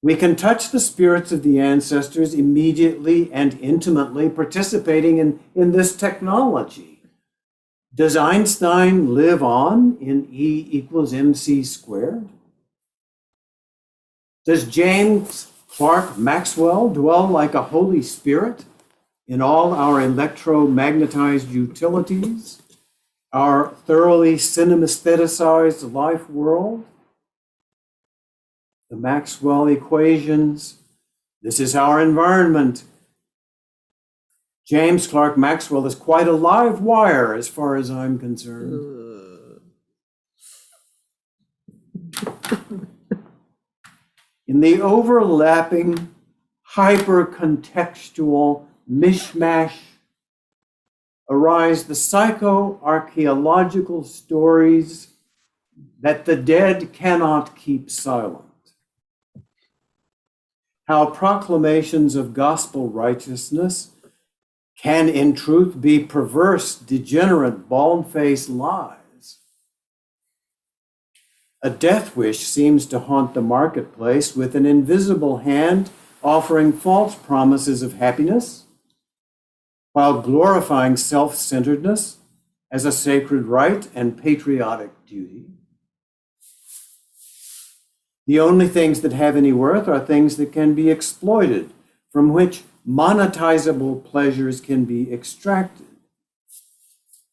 We can touch the spirits of the ancestors immediately and intimately participating in this technology. Does Einstein live on in E equals mc squared? Does James Clerk Maxwell dwell like a Holy Spirit in all our electromagnetized utilities, our thoroughly cinestheticized life world? The Maxwell equations, this is our environment. James Clerk Maxwell is quite a live wire as far as I'm concerned. In the overlapping, hyper-contextual mishmash arise the psycho-archaeological stories that the dead cannot keep silent. How proclamations of gospel righteousness can in truth be perverse, degenerate, bald-faced lies. A death wish seems to haunt the marketplace with an invisible hand offering false promises of happiness while glorifying self-centeredness as a sacred right and patriotic duty. The only things that have any worth are things that can be exploited, from which monetizable pleasures can be extracted.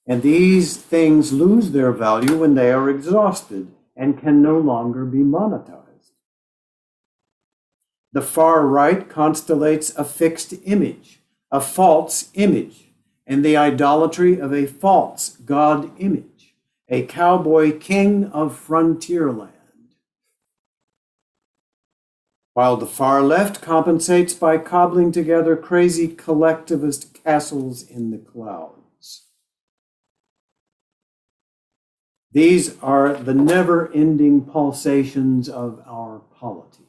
And these things lose their value when they are exhausted and can no longer be monetized. The far right constellates a fixed image, a false image, and the idolatry of a false God image, a cowboy king of frontierland. While the far left compensates by cobbling together crazy collectivist castles in the clouds. These are the never-ending pulsations of our polity.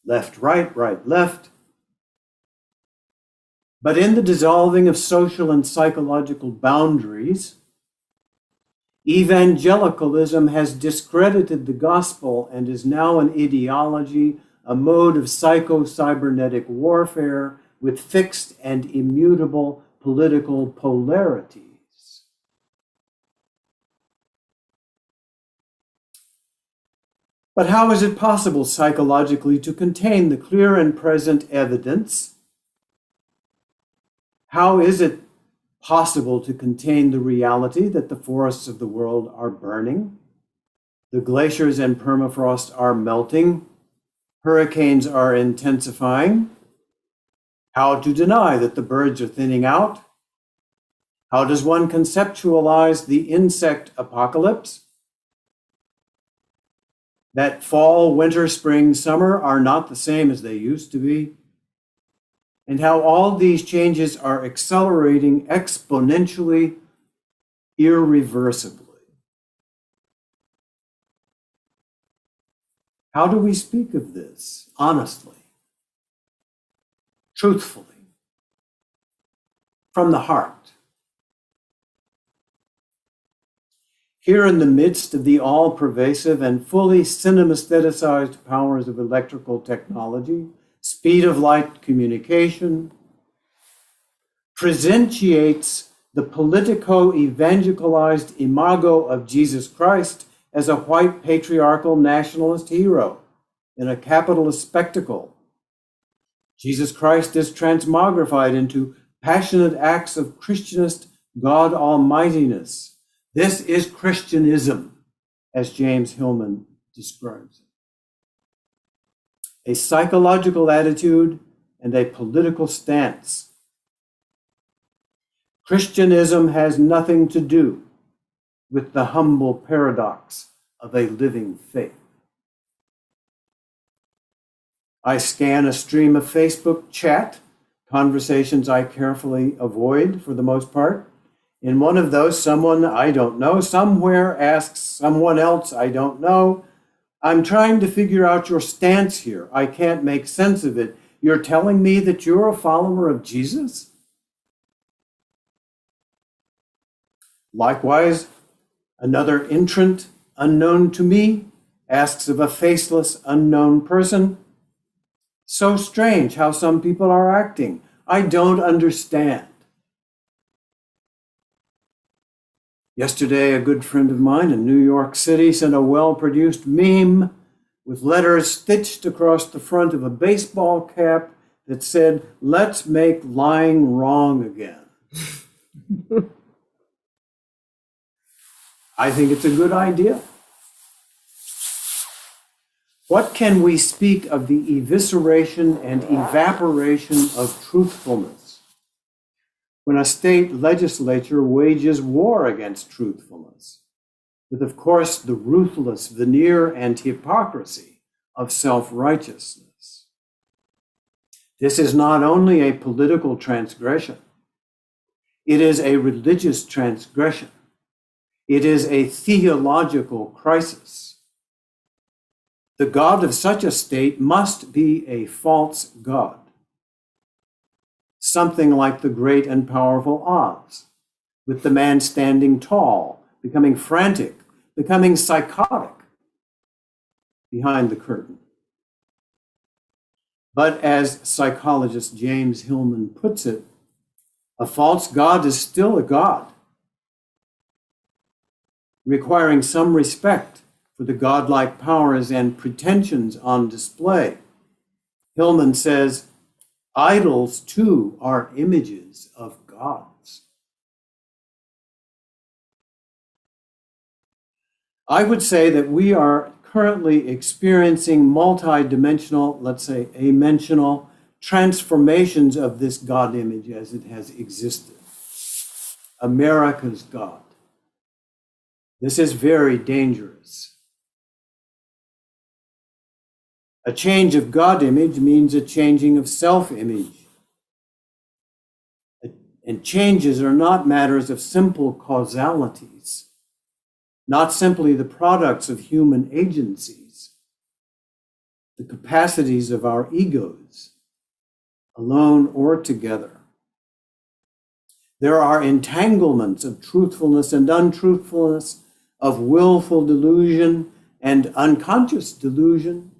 Left, right, right, left. But in the dissolving of social and psychological boundaries, evangelicalism has discredited the gospel and is now an ideology, a mode of psycho-cybernetic warfare with fixed and immutable political polarities. But how is it possible psychologically to contain the clear and present evidence? How is it possible to contain the reality that the forests of the world are burning, the glaciers and permafrost are melting, hurricanes are intensifying? How to deny that the birds are thinning out? How does one conceptualize the insect apocalypse? that fall, winter, spring, summer are not the same as they used to be, and how all these changes are accelerating exponentially, irreversibly. How do we speak of this honestly, truthfully, from the heart? Here in the midst of the all-pervasive and fully cinemastheticized powers of electrical technology, speed of light communication, presentiates the politico-evangelicalized imago of Jesus Christ as a white patriarchal nationalist hero in a capitalist spectacle. Jesus Christ is transmogrified into passionate acts of Christianist God Almightiness. This is Christianism, as James Hillman describes it. A psychological attitude and a political stance. Christianism has nothing to do with the humble paradox of a living faith. I scan a stream of Facebook chat, conversations I carefully avoid for the most part. In one of those, someone I don't know somewhere asks someone else I don't know, "I'm trying to figure out your stance here. I can't make sense of it. You're telling me that you're a follower of Jesus?" Likewise, another entrant unknown to me asks of a faceless unknown person, "So strange how some people are acting. I don't understand." Yesterday, a good friend of mine in New York City sent a well-produced meme with letters stitched across the front of a baseball cap that said, "Let's make lying wrong again." I think it's a good idea. What can we speak of the evisceration and evaporation of truthfulness when a state legislature wages war against truthfulness, with, of course, the ruthless veneer and hypocrisy of self-righteousness? This is not only a political transgression, it is a religious transgression. It is a theological crisis. The God of such a state must be a false God, something like the great and powerful Oz, with the man standing tall, becoming frantic, becoming psychotic behind the curtain. But as psychologist James Hillman puts it, a false God is still a God, requiring some respect for the godlike powers and pretensions on display. Hillman says, idols too are images of gods. I would say that we are currently experiencing multi-dimensional, let's say amentional, transformations of this God image as it has existed. America's God. This is very dangerous. A change of God image means a changing of self-image. And changes are not matters of simple causalities, not simply the products of human agencies, the capacities of our egos, alone or together. There are entanglements of truthfulness and untruthfulness, of willful delusion and unconscious delusion.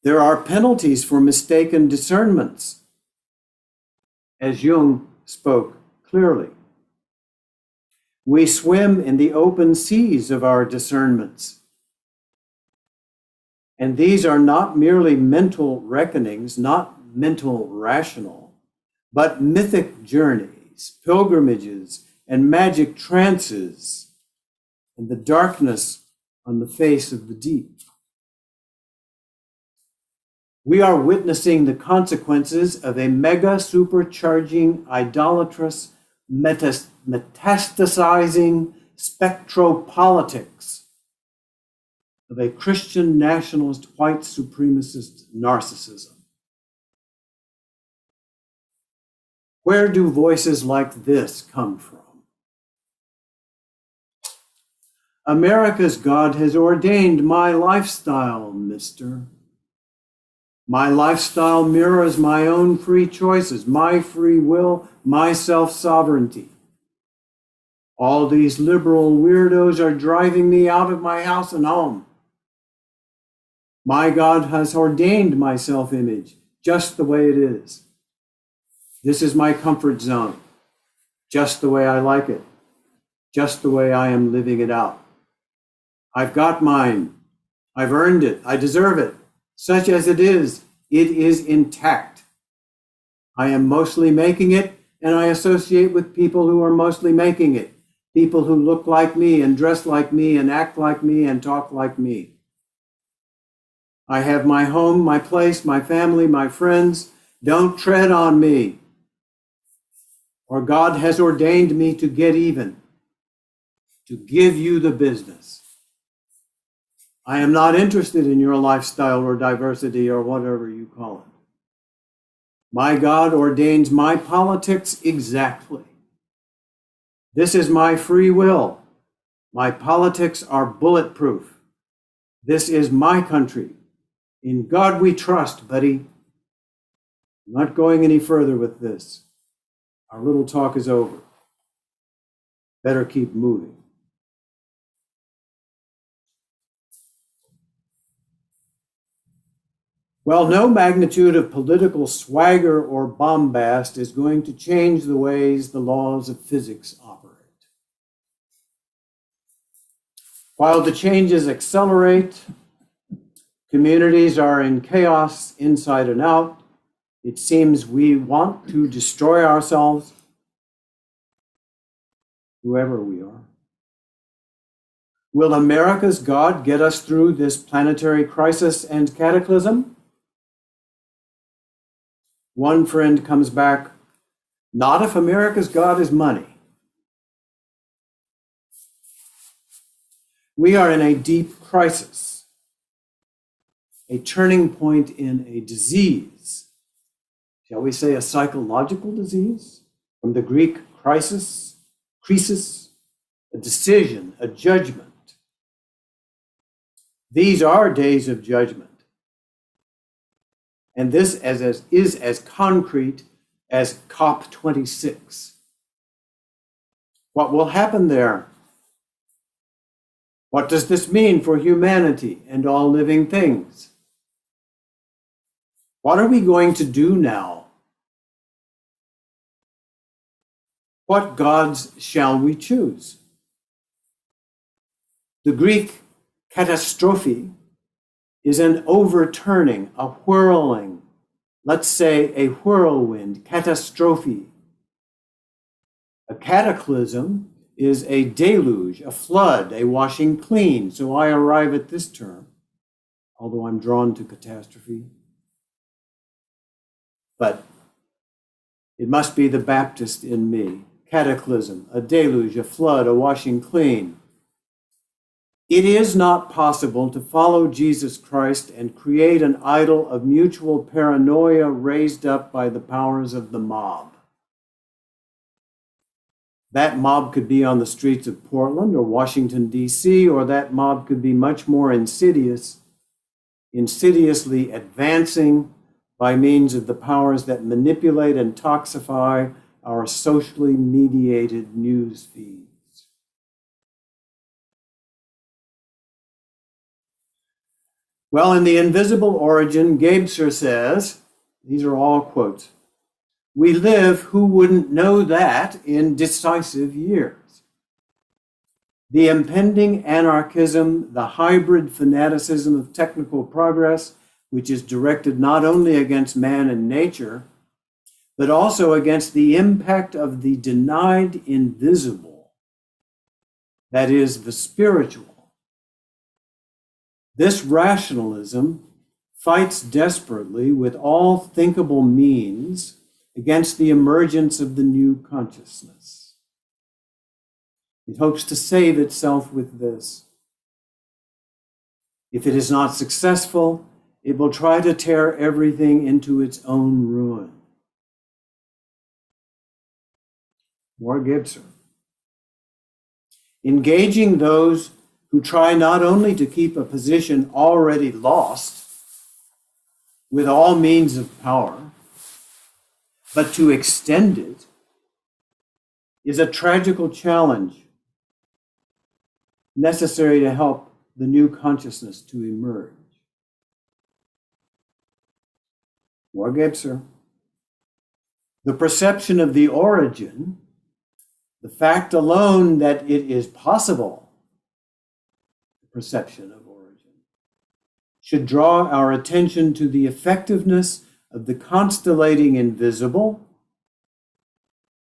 There are penalties for mistaken discernments, as Jung spoke clearly. We swim in the open seas of our discernments. And these are not merely mental reckonings, not mental rational, but mythic journeys, pilgrimages, and magic trances, and the darkness on the face of the deep. We are witnessing the consequences of a mega supercharging, idolatrous, metastasizing spectropolitics of a Christian nationalist white supremacist narcissism. Where do voices like this come from? America's God has ordained my lifestyle, mister. My lifestyle mirrors my own free choices, my free will, my self-sovereignty. All these liberal weirdos are driving me out of my house and home. My God has ordained my self-image just the way it is. This is my comfort zone, just the way I like it, just the way I am living it out. I've got mine. I've earned it. I deserve it. Such as it is intact. I am mostly making it, and I associate with people who are mostly making it. People who look like me and dress like me and act like me and talk like me. I have my home, my place, my family, my friends. Don't tread on me. Or God has ordained me to get even, to give you the business. I am not interested in your lifestyle or diversity or whatever you call it. My God ordains my politics exactly. This is my free will. My politics are bulletproof. This is my country. In God we trust, buddy. I'm not going any further with this. Our little talk is over. Better keep moving. Well, no magnitude of political swagger or bombast is going to change the ways the laws of physics operate. While the changes accelerate, communities are in chaos inside and out. It seems we want to destroy ourselves, whoever we are. Will America's God get us through this planetary crisis and cataclysm? One friend comes back, not if America's God is money. We are in a deep crisis, a turning point in a disease. Shall we say a psychological disease? From the Greek crisis, a decision, a judgment. These are days of judgment. And this is as concrete as COP26. What will happen there? What does this mean for humanity and all living things? What are we going to do now? What gods shall we choose? The Greek catastrophe is an overturning, a whirling, let's say a whirlwind, catastrophe. A cataclysm is a deluge, a flood, a washing clean. So I arrive at this term, although I'm drawn to catastrophe. But it must be the Baptist in me. Cataclysm, a deluge, a flood, a washing clean. It is not possible to follow Jesus Christ and create an idol of mutual paranoia raised up by the powers of the mob. That mob could be on the streets of Portland or Washington, D.C., or that mob could be much more insidiously advancing by means of the powers that manipulate and toxify our socially mediated news feeds. Well, in The Invisible Origin, Gabser says, these are all quotes, we live, who wouldn't know that, in decisive years. The impending anarchism, the hybrid fanaticism of technical progress, which is directed not only against man and nature, but also against the impact of the denied invisible, that is, the spiritual. This rationalism fights desperately with all thinkable means against the emergence of the new consciousness. It hopes to save itself with this. If it is not successful, it will try to tear everything into its own ruin. More Gibson. Engaging those who try not only to keep a position already lost with all means of power, but to extend it, is a tragical challenge necessary to help the new consciousness to emerge. More Gibson. The perception of the origin, the fact alone that it is possible, the perception of origin, should draw our attention to the effectiveness of the constellating invisible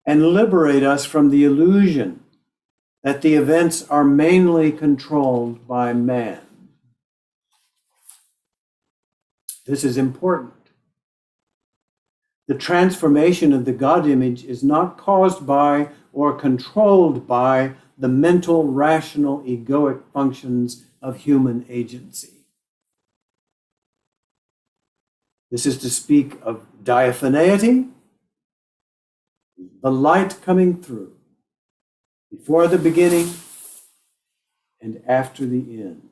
and liberate us from the illusion that the events are mainly controlled by man. This is important. The transformation of the God image is not caused by or controlled by the mental, rational, egoic functions of human agency. This is to speak of diaphaneity, the light coming through, before the beginning and after the end.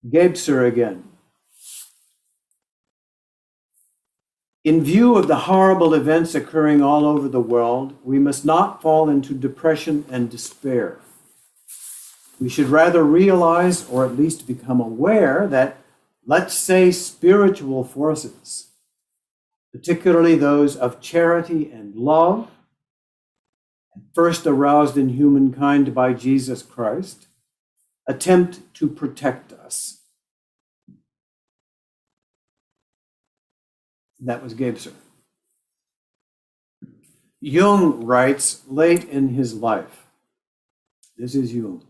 Gebser again. In view of the horrible events occurring all over the world, we must not fall into depression and despair. We should rather realize, or at least become aware, that, let's say, spiritual forces, particularly those of charity and love, first aroused in humankind by Jesus Christ, attempt to protect us. That was Gebser. Jung writes late in his life. This is Jung.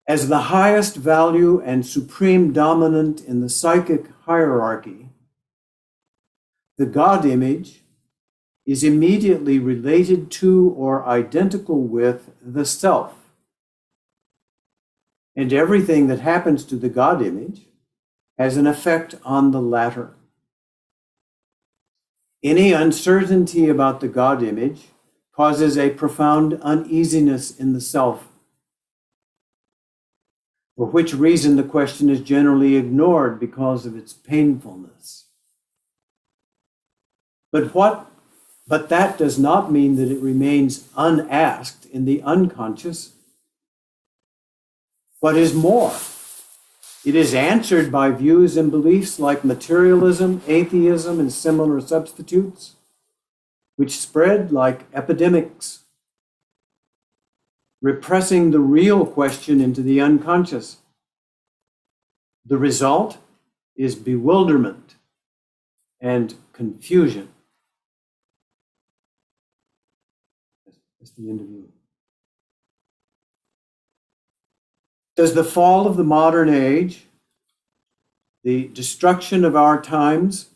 As the highest value and supreme dominant in the psychic hierarchy, the God image is immediately related to or identical with the self. And everything that happens to the God image has an effect on the latter. Any uncertainty about the God image causes a profound uneasiness in the self, for which reason the question is generally ignored because of its painfulness. But that does not mean that it remains unasked in the unconscious. What is more, it is answered by views and beliefs like materialism, atheism, and similar substitutes, which spread like epidemics, repressing the real question into the unconscious. The result is bewilderment and confusion. That's the end of you. Does the fall of the modern age, the destruction of our times,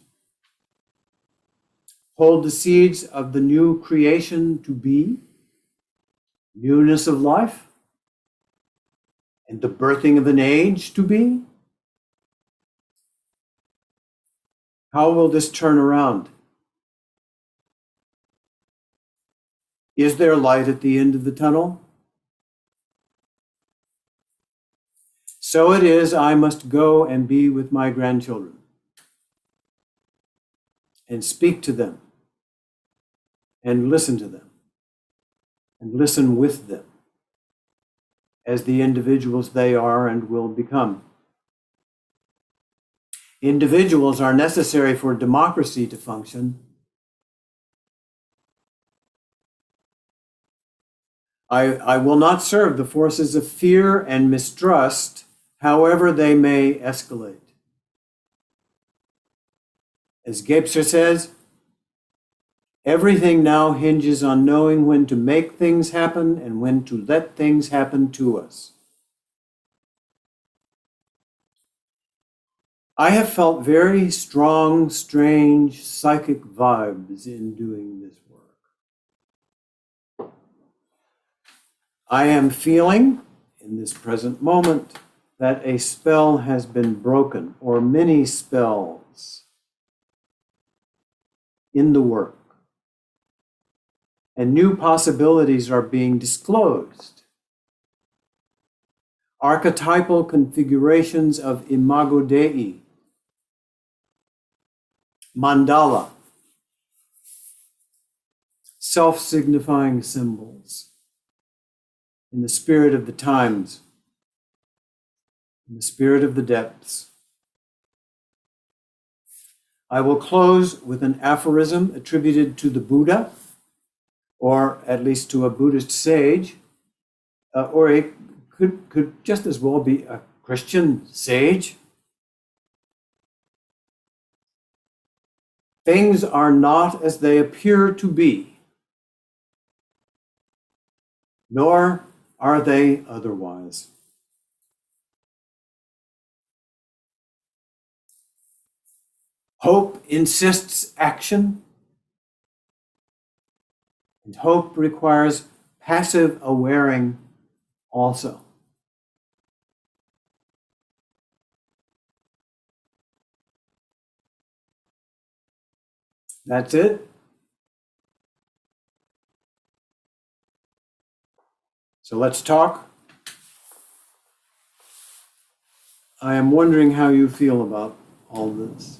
hold the seeds of the new creation to be, newness of life, and the birthing of an age to be? How will this turn around? Is there light at the end of the tunnel? So it is, I must go and be with my grandchildren and speak to them and listen to them and listen with them as the individuals they are and will become. Individuals are necessary for democracy to function. I will not serve the forces of fear and mistrust, however they may escalate. As Gebser says, everything now hinges on knowing when to make things happen and when to let things happen to us. I have felt very strong, strange psychic vibes in doing this work. I am feeling in this present moment that a spell has been broken, or many spells in the work, and new possibilities are being disclosed. Archetypal configurations of Imago Dei, mandala, self-signifying symbols, in the spirit of the times, in the spirit of the depths. I will close with an aphorism attributed to the Buddha, or at least to a Buddhist sage, or it could just as well be a Christian sage. Things are not as they appear to be, nor are they otherwise. Hope insists action, and hope requires passive awaring also. That's it. So let's talk. I am wondering how you feel about all this.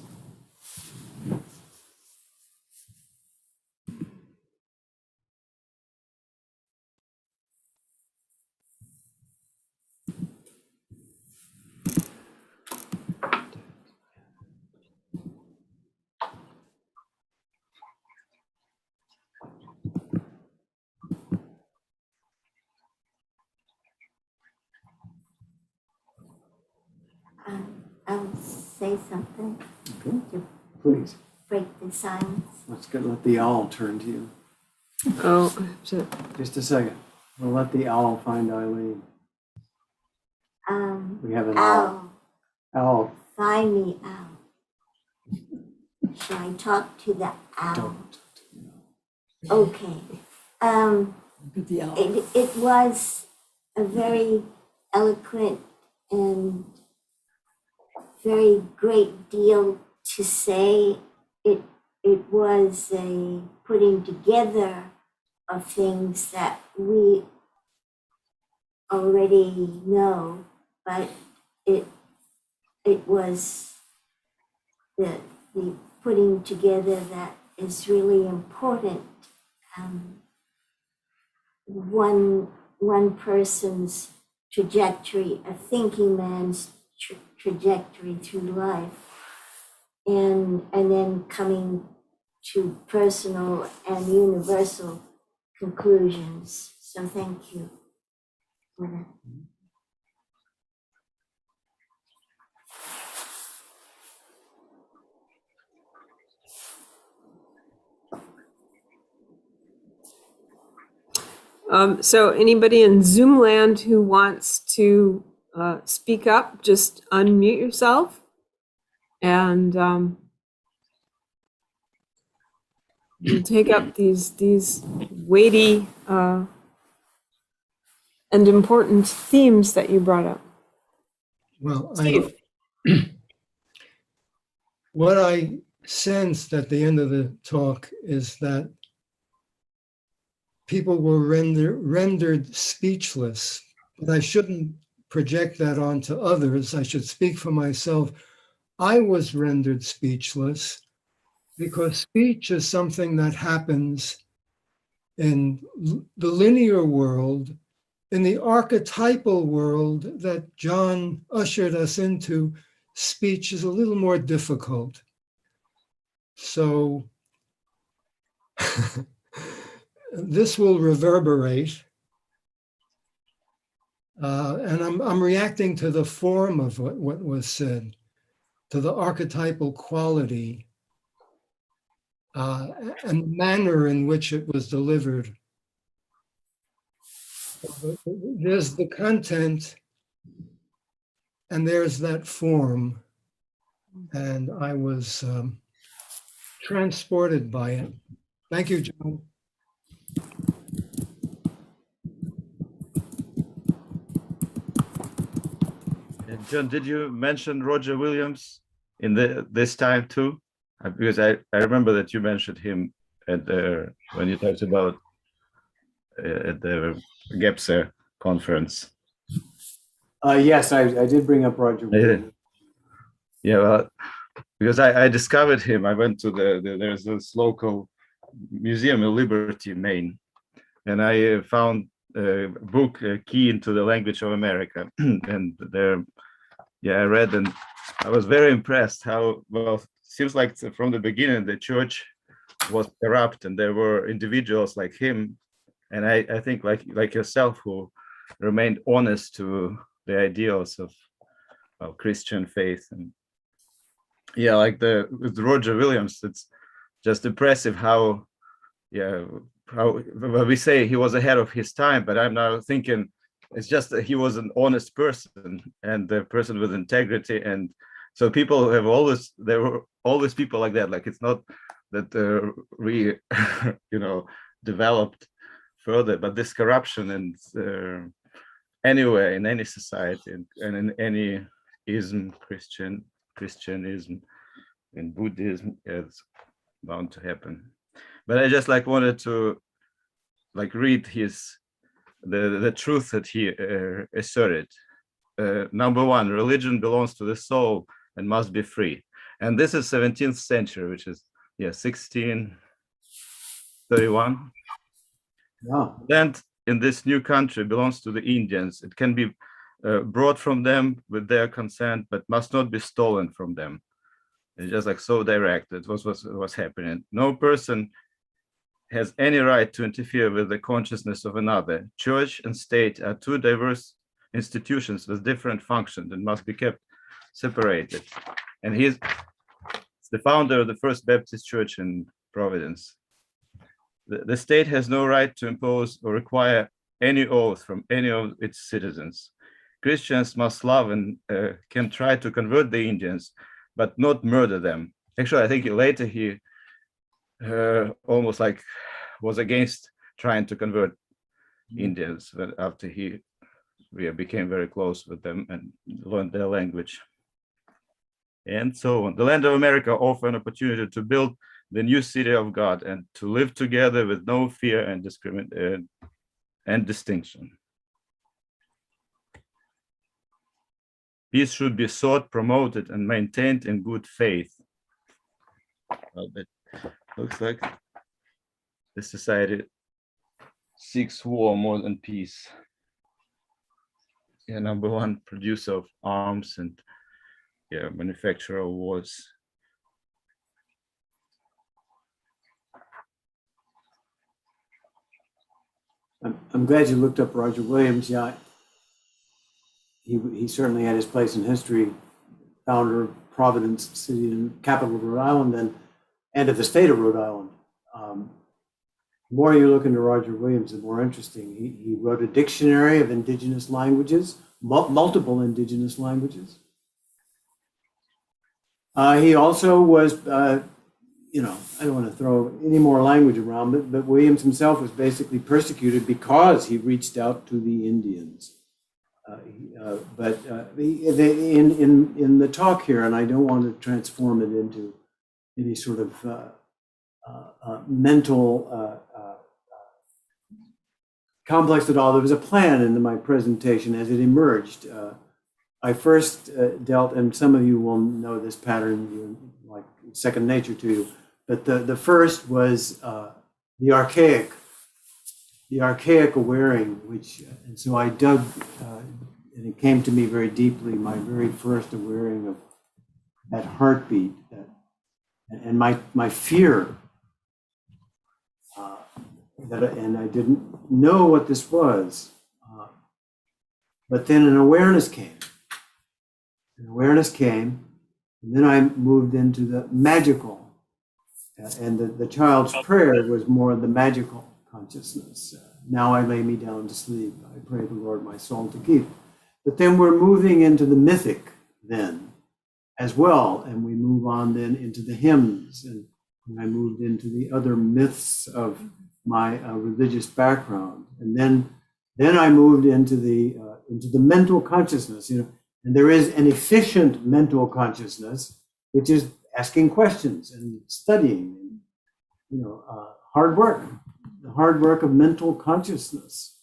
I'll say something Okay, to please. break the silence. Let the owl turn to you. Oh, I have to. Just a second. We'll let the owl find Eileen. We have an owl. Owl. Find me owl. Shall I talk to the owl? Don't. Okay. It was a very eloquent and very great deal to say. It was a putting together of things that we already know, but it was the putting together that is really important. One person's trajectory, a thinking man's trajectory through life, and then coming to personal and universal conclusions. So thank you for that. So anybody in Zoom land who wants to speak up, just unmute yourself and we'll take up these weighty and important themes that you brought up. Well, Steve. what I sensed at the end of the talk is that people were rendered speechless, but I shouldn't project that onto others. I should speak for myself. I was rendered speechless because speech is something that happens in the linear world. In the archetypal world that John ushered us into, speech is a little more difficult. So this will reverberate. And I'm reacting to the form of what was said, to the archetypal quality and the manner in which it was delivered. There's the content and there's that form. And I was transported by it. Thank you, John. John, did you mention Roger Williams in this time too? Because I remember that you mentioned him at the when you talked about at the GEPSA conference. Yes, I did bring up Roger Williams. Yeah, well, because I discovered him. I went to there's this local museum in Liberty, Maine, and I found a book, Key into the Language of America, and there, yeah, I read and I was very impressed how, well, seems like from the beginning the church was corrupt and there were individuals like him, and I think like yourself who remained honest to the ideals of Christian faith. And yeah, like with Roger Williams, it's just impressive how, yeah, how well, we say he was ahead of his time, but I'm now thinking it's just that he was an honest person and a person with integrity. And so people have always, there were always people like that. Like it's not that we, developed further, but this corruption and anywhere in any society and in any ism, Christianism and Buddhism, is bound to happen. But I just wanted to read the truth that he asserted. Number one, religion belongs to the soul and must be free. And this is 17th century, which is 1631. Yeah. Land in this new country belongs to the Indians. It can be brought from them with their consent, but must not be stolen from them. It's just so direct. It was happening. No person has any right to interfere with the consciousness of another. Church and state are two diverse institutions with different functions and must be kept separated. And he's the founder of the First Baptist Church in Providence. The state has no right to impose or require any oath from any of its citizens. Christians must love and can try to convert the Indians, but not murder them. Actually, I think later he almost was against trying to convert Indians, but after he became very close with them and learned their language. And so on. The land of America offered an opportunity to build the new city of God and to live together with no fear and distinction. Peace should be sought, promoted, and maintained in good faith. Well, it looks like the society seeks war more than peace. Yeah, number one producer of arms and manufacturer of wars. I'm glad you looked up Roger Williams. Yeah, he certainly had his place in history. Founder of Providence City and capital of Rhode Island and of the state of Rhode Island. The more you look into Roger Williams, the more interesting. He wrote a dictionary of indigenous languages, multiple indigenous languages. He also was, I don't want to throw any more language around, but Williams himself was basically persecuted because he reached out to the Indians. In the talk here, and I don't want to transform it into any sort of mental complex at all. There was a plan in my presentation as it emerged. I first dealt, and some of you will know this pattern, like second nature to you, but the first was the archaic awareing, and so I dug, and it came to me very deeply, my very first awareing of that heartbeat, and my fear, and I didn't know what this was, but then an awareness came. And then I moved into the magical, and the child's prayer was more the magical consciousness. Now I lay me down to sleep. I pray the Lord my soul to keep. But then we're moving into the mythic then as well, and we move on then into the hymns, and I moved into the other myths of my religious background, and then I moved into the mental consciousness. And there is an efficient mental consciousness, which is asking questions and studying, and, hard work, the hard work of mental consciousness.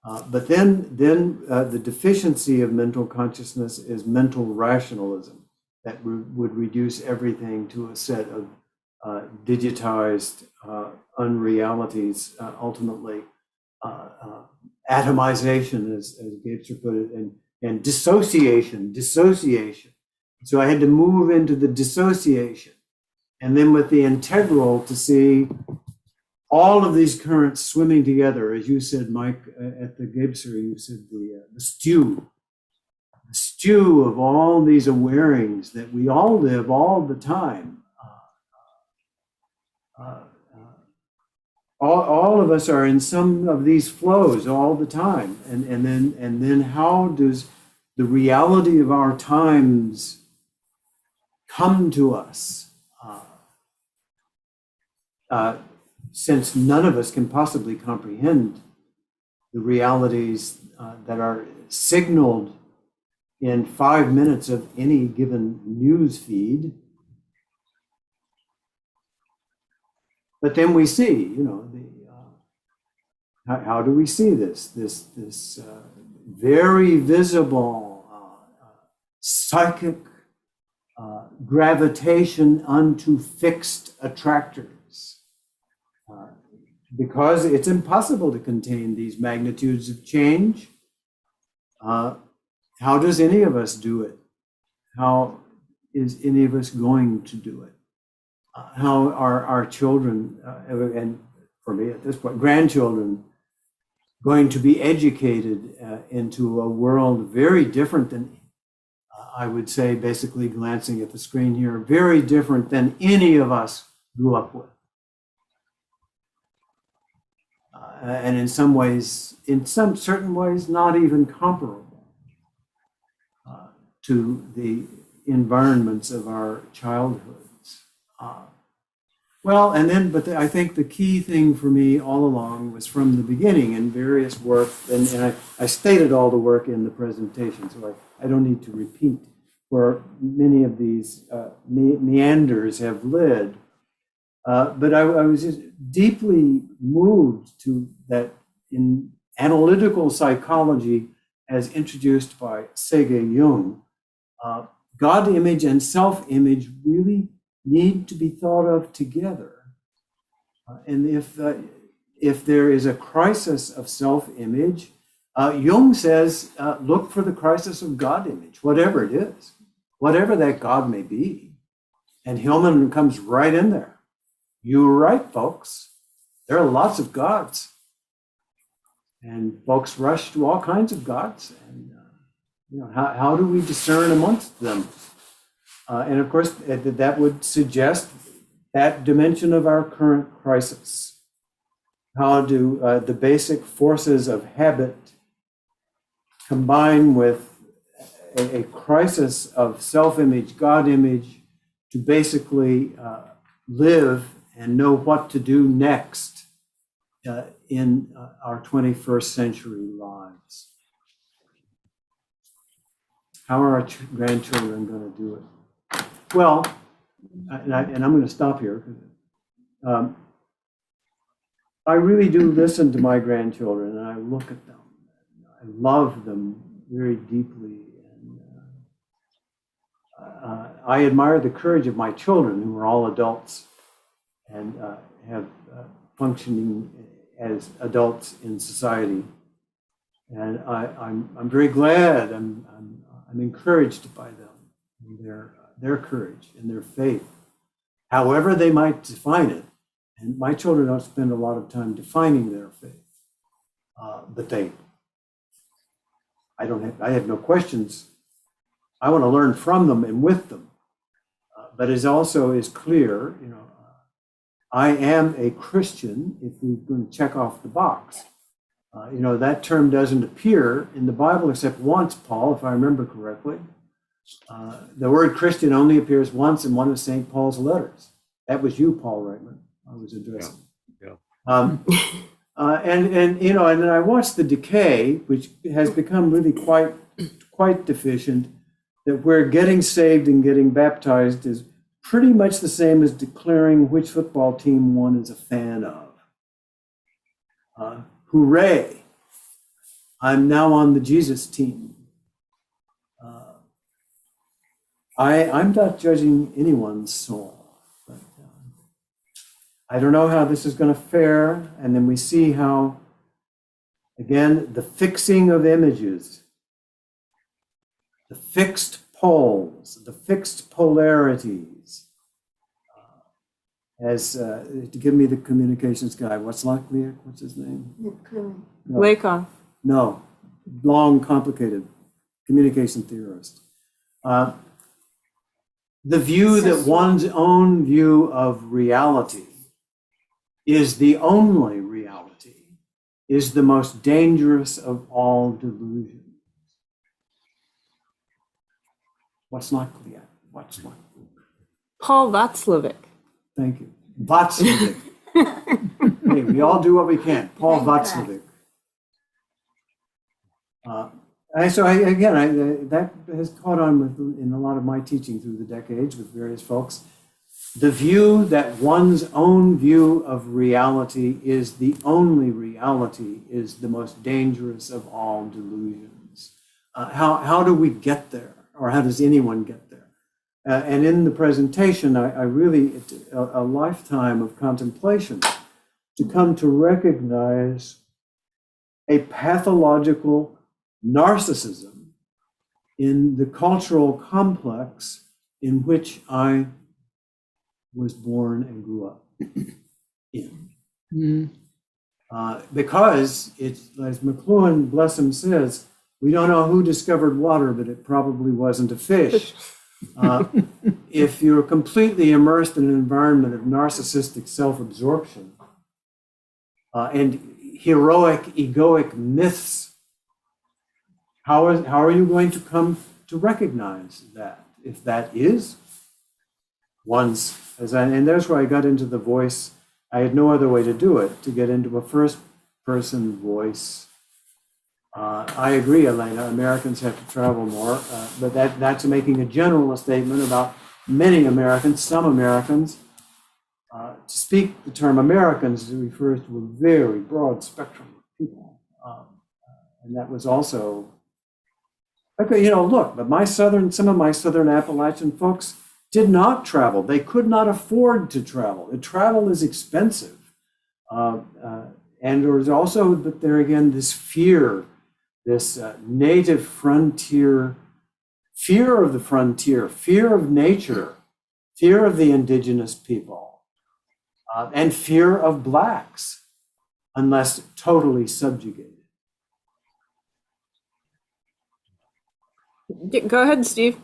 But then the deficiency of mental consciousness is mental rationalism that would reduce everything to a set of digitized unrealities, ultimately atomization, as Gabeser put it, and dissociation. So I had to move into the dissociation, and then with the integral to see all of these currents swimming together, as you said, Mike, at the Gabeser, you said the stew of all these awarings that we all live all the time. All of us are in some of these flows all the time, and then how does the reality of our times come to us? Since none of us can possibly comprehend the realities that are signaled in 5 minutes of any given news feed. But then we see, how do we see this very visible psychic gravitation unto fixed attractors? Because it's impossible to contain these magnitudes of change. How does any of us do it? How is any of us going to do it? How are our children, and for me at this point, grandchildren, going to be educated into a world very different than, I would say, basically glancing at the screen here, very different than any of us grew up with? And in some ways, in some certain ways, not even comparable to the environments of our childhoods. I think the key thing for me all along was from the beginning in various work, and I stated all the work in the presentation, so I don't need to repeat where many of these meanders have led. But I was just deeply moved to that in analytical psychology, as introduced by C.G. Jung, God image and self-image really need to be thought of together. And if there is a crisis of self-image, Jung says, look for the crisis of God image, whatever it is, whatever that God may be. And Hillman comes right in there. You were right, folks. There are lots of gods. And folks rush to all kinds of gods. And how do we discern amongst them? And of course, that would suggest that dimension of our current crisis. How do the basic forces of habit combine with a crisis of self-image, God image, to basically live and know what to do next in our 21st century lives? How are our grandchildren going to do it? Well, and I'm going to stop here. I really do listen to my grandchildren, and I look at them. I love them very deeply. And I admire the courage of my children, who are all adults and have functioning as adults in society. And I'm very glad. I'm encouraged by them and their courage and their faith, however they might define it. And my children don't spend a lot of time defining their faith, but I have no questions. I want to learn from them and with them. But it also is clear, I am a Christian, if we're going to check off the box. That term doesn't appear in the Bible except once, Paul, if I remember correctly. The word Christian only appears once in one of St. Paul's letters. That was you, Paul Reitman, I was addressing. Yeah. And then I watched the decay, which has become really quite quite deficient, that where getting saved and getting baptized is pretty much the same as declaring which football team one is a fan of. Hooray, I'm now on the Jesus team. I'm not judging anyone's soul, but I don't know how this is going to fare. And then we see how, again, the fixing of images, the fixed poles, the fixed polarities, as to give me the communications guy, what's his name? McLuhan. No, Lakoff. no, long, complicated communication theorist. The view that one's own view of reality is the only reality is the most dangerous of all delusions. What's not clear? What's not clear? Paul Václavic. Thank you. Václavic. Hey, we all do what we can. Paul Václavic. That has caught on in a lot of my teaching through the decades with various folks. The view that one's own view of reality is the only reality is the most dangerous of all delusions. How do we get there? Or how does anyone get there? And in the presentation, I really, it's a lifetime of contemplation to come to recognize a pathological narcissism in the cultural complex in which I was born and grew up in. Because it's, as McLuhan, bless him, says, we don't know who discovered water, but it probably wasn't a fish. If you're completely immersed in an environment of narcissistic self-absorption and heroic, egoic myths, how are you going to come to recognize that? If that is one's, and that's where I got into the voice. I had no other way to do it, to get into a first-person voice. I agree, Elena, Americans have to travel more, but that's making a general statement about many Americans, some Americans. To speak the term Americans refers to a very broad spectrum of people. And that was also, okay, look, but some of my Southern Appalachian folks did not travel. They could not afford to travel. Travel is expensive. And there was also, but there again, this fear, this native frontier, fear of the frontier, fear of nature, fear of the indigenous people, and fear of blacks, unless totally subjugated. Go ahead, Steve.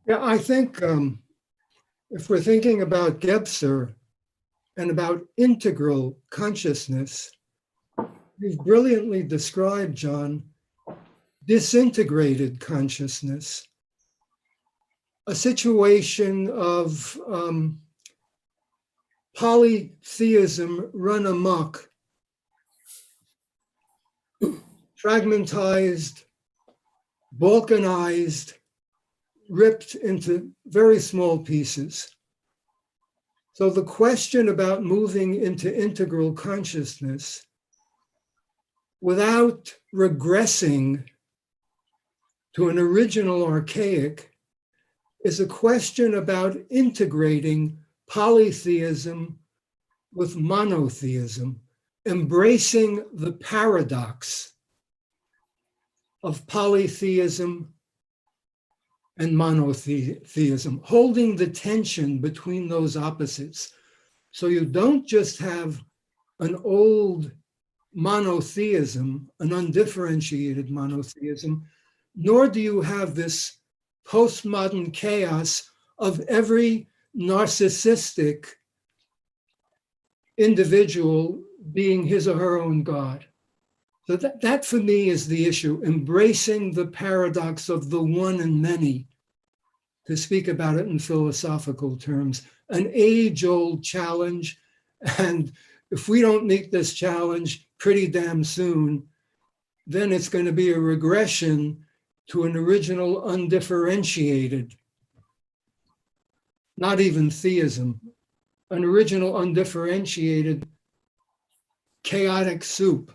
Yeah, I think if we're thinking about Gebser and about integral consciousness, you've brilliantly described, John, disintegrated consciousness, a situation of polytheism run amok, fragmentized, balkanized, ripped into very small pieces. So the question about moving into integral consciousness without regressing to an original archaic is a question about integrating polytheism with monotheism, embracing the paradox of polytheism and monotheism, holding the tension between those opposites. So you don't just have an old monotheism, an undifferentiated monotheism, nor do you have this postmodern chaos of every narcissistic individual being his or her own God. So that for me is the issue, embracing the paradox of the one and many, to speak about it in philosophical terms, an age-old challenge. And if we don't meet this challenge pretty damn soon, then it's going to be a regression to an original undifferentiated, not even theism, an original undifferentiated chaotic soup.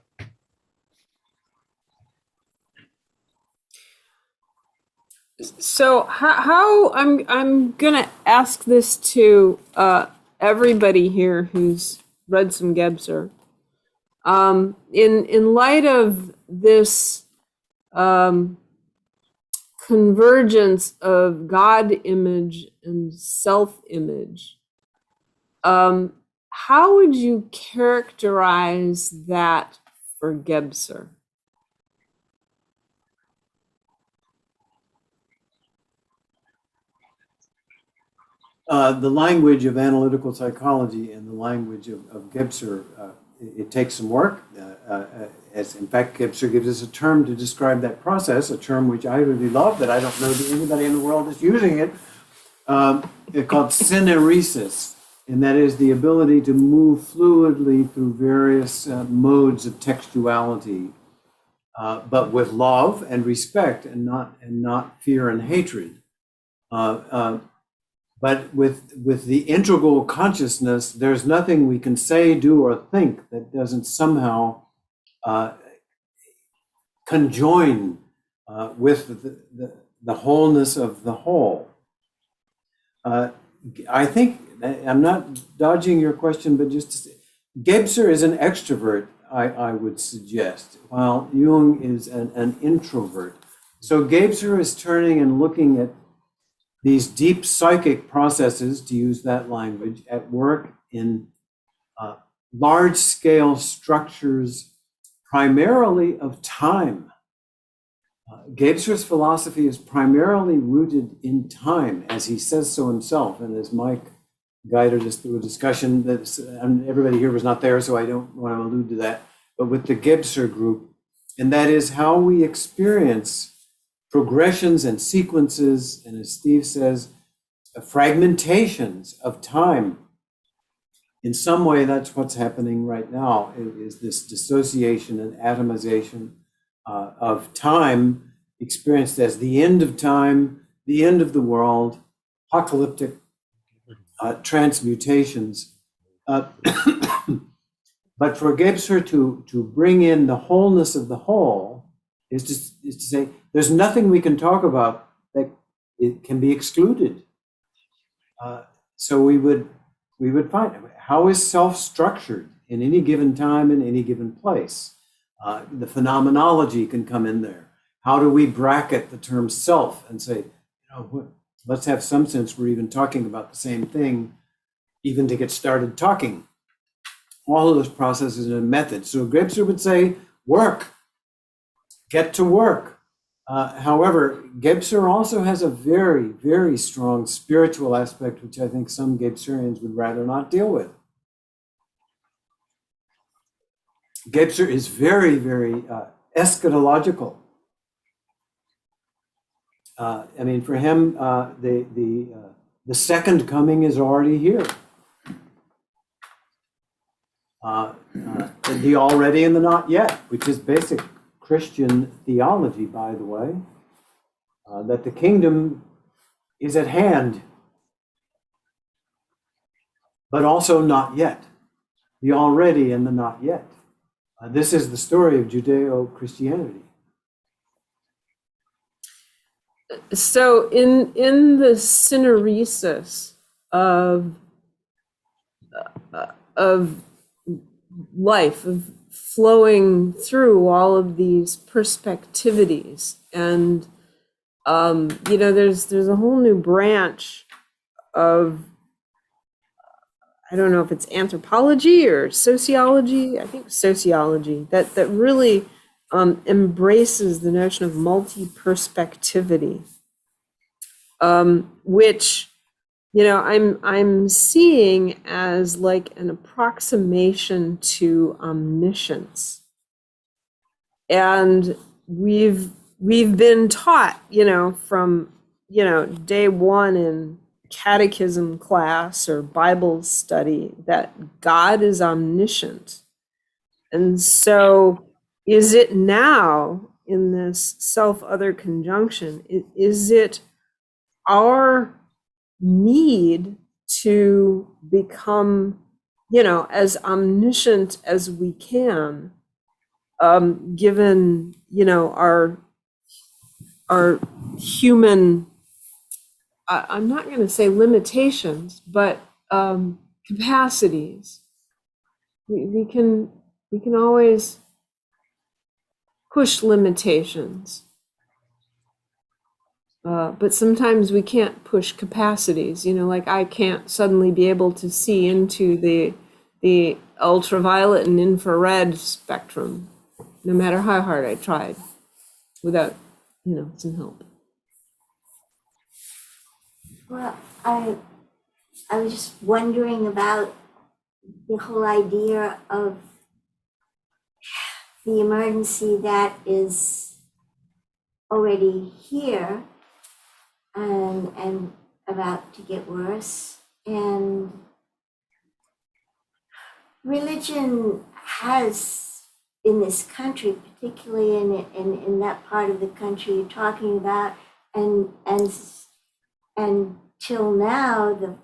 So how I'm gonna ask this to everybody here who's read some Gebser. In light of this convergence of God image and self image, how would you characterize that for Gebser? The language of analytical psychology and the language of Gebser, it takes some work. As in fact, Gebser gives us a term to describe that process, a term which I really love, that I don't know that anybody in the world is using it. It's called syneresis, and that is the ability to move fluidly through various modes of textuality, but with love and respect, and not fear and hatred. But with the integral consciousness, there's nothing we can say, do, or think that doesn't somehow conjoin with the wholeness of the whole. I think, I'm not dodging your question, but just to say, Gebser is an extrovert, I would suggest, while Jung is an introvert. So Gebser is turning and looking at these deep psychic processes, to use that language, at work in large-scale structures, primarily of time. Gebser's philosophy is primarily rooted in time, as he says so himself, and as Mike guided us through a discussion that everybody here was not there, so I don't want to allude to that, but with the Gebser group, and that is how we experience progressions and sequences, and as Steve says, fragmentations of time. In some way, that's what's happening right now, is this dissociation and atomization of time experienced as the end of time, the end of the world, apocalyptic transmutations. But for Gebser to bring in the wholeness of the whole is to say, there's nothing we can talk about that it can be excluded. So we would find, how is self structured in any given time, in any given place? The phenomenology can come in there. How do we bracket the term self and say, let's have some sense we're even talking about the same thing, even to get started talking. All of those processes and methods. So Gebser would say, work, get to work. However, Gebser also has a very, very strong spiritual aspect, which I think some Gebserians would rather not deal with. Gebser is very, very eschatological. I mean, for him, the second coming is already here. The already and the not yet, which is basic Christian theology, by the way, that the kingdom is at hand, but also not yet. The already and the not yet. This is the story of Judeo-Christianity. So in the syneresis of life, of flowing through all of these perspectivities, and there's a whole new branch of, I don't know if it's anthropology or sociology, I think sociology, that really embraces the notion of multi-perspectivity, which I'm seeing as like an approximation to omniscience. And we've been taught, from day one in catechism class or Bible study, that God is omniscient. And so is it now in this self-other conjunction? Is it our need to become, as omniscient as we can, given, our human, I'm not going to say limitations, but capacities. We can always push limitations, but sometimes we can't push capacities. Like I can't suddenly be able to see into the ultraviolet and infrared spectrum, no matter how hard I tried, without some help. Well, I was just wondering about the whole idea of the emergency that is already here and about to get worse. And religion has, in this country, particularly in that part of the country you're talking about, and till now, the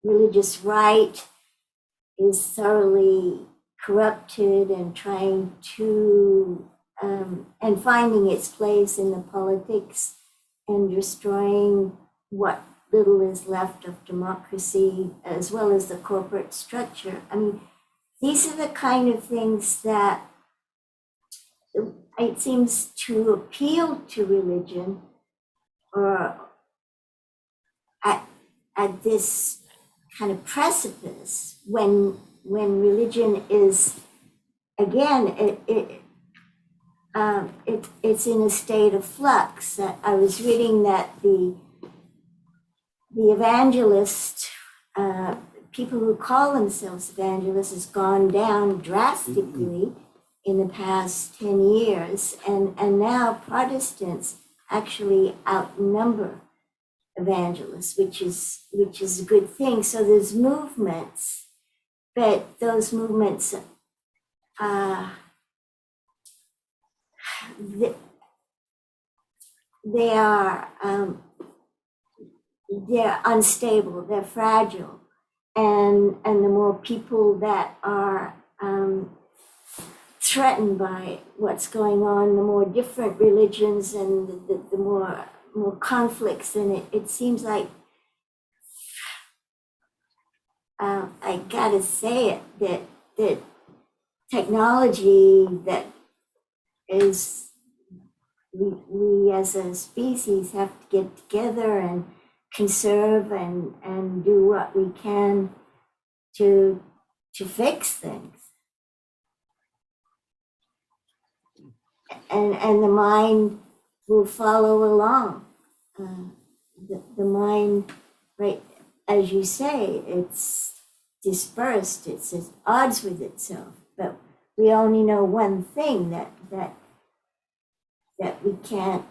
religious right is thoroughly corrupted and trying to and finding its place in the politics and destroying what little is left of democracy, as well as the corporate structure. I mean, these are the kind of things that it seems to appeal to religion, or at this kind of precipice when religion is, again, it's in a state of flux. I was reading that the evangelist, people who call themselves evangelists, has gone down drastically in the past 10 years, and now Protestants actually outnumber evangelists, which is a good thing. So there's movements, but those movements they're unstable, they're fragile, and the more people that are threatened by what's going on, the more different religions and the more conflicts, and it seems like I gotta say it that technology that is we as a species have to get together and conserve and do what we can to fix things. And the mind will follow along. The mind, right, as you say, it's dispersed, it's at odds with itself. But we only know one thing, that we can't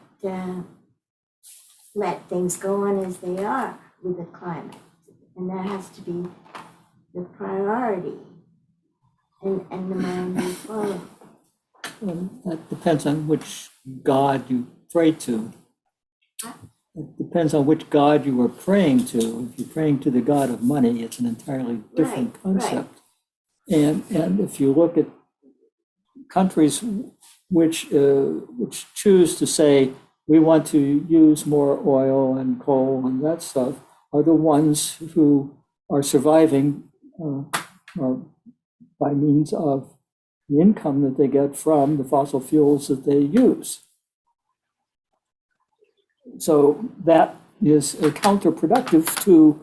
let things go on as they are with the climate. And that has to be the priority. And the mind will follow. That depends on which God you pray to. It depends on which God you are praying to. If you're praying to the God of money, it's an entirely different concept. And if you look at countries which choose to say, we want to use more oil and coal and that stuff, are the ones who are surviving by means of the income that they get from the fossil fuels that they use. So that is counterproductive to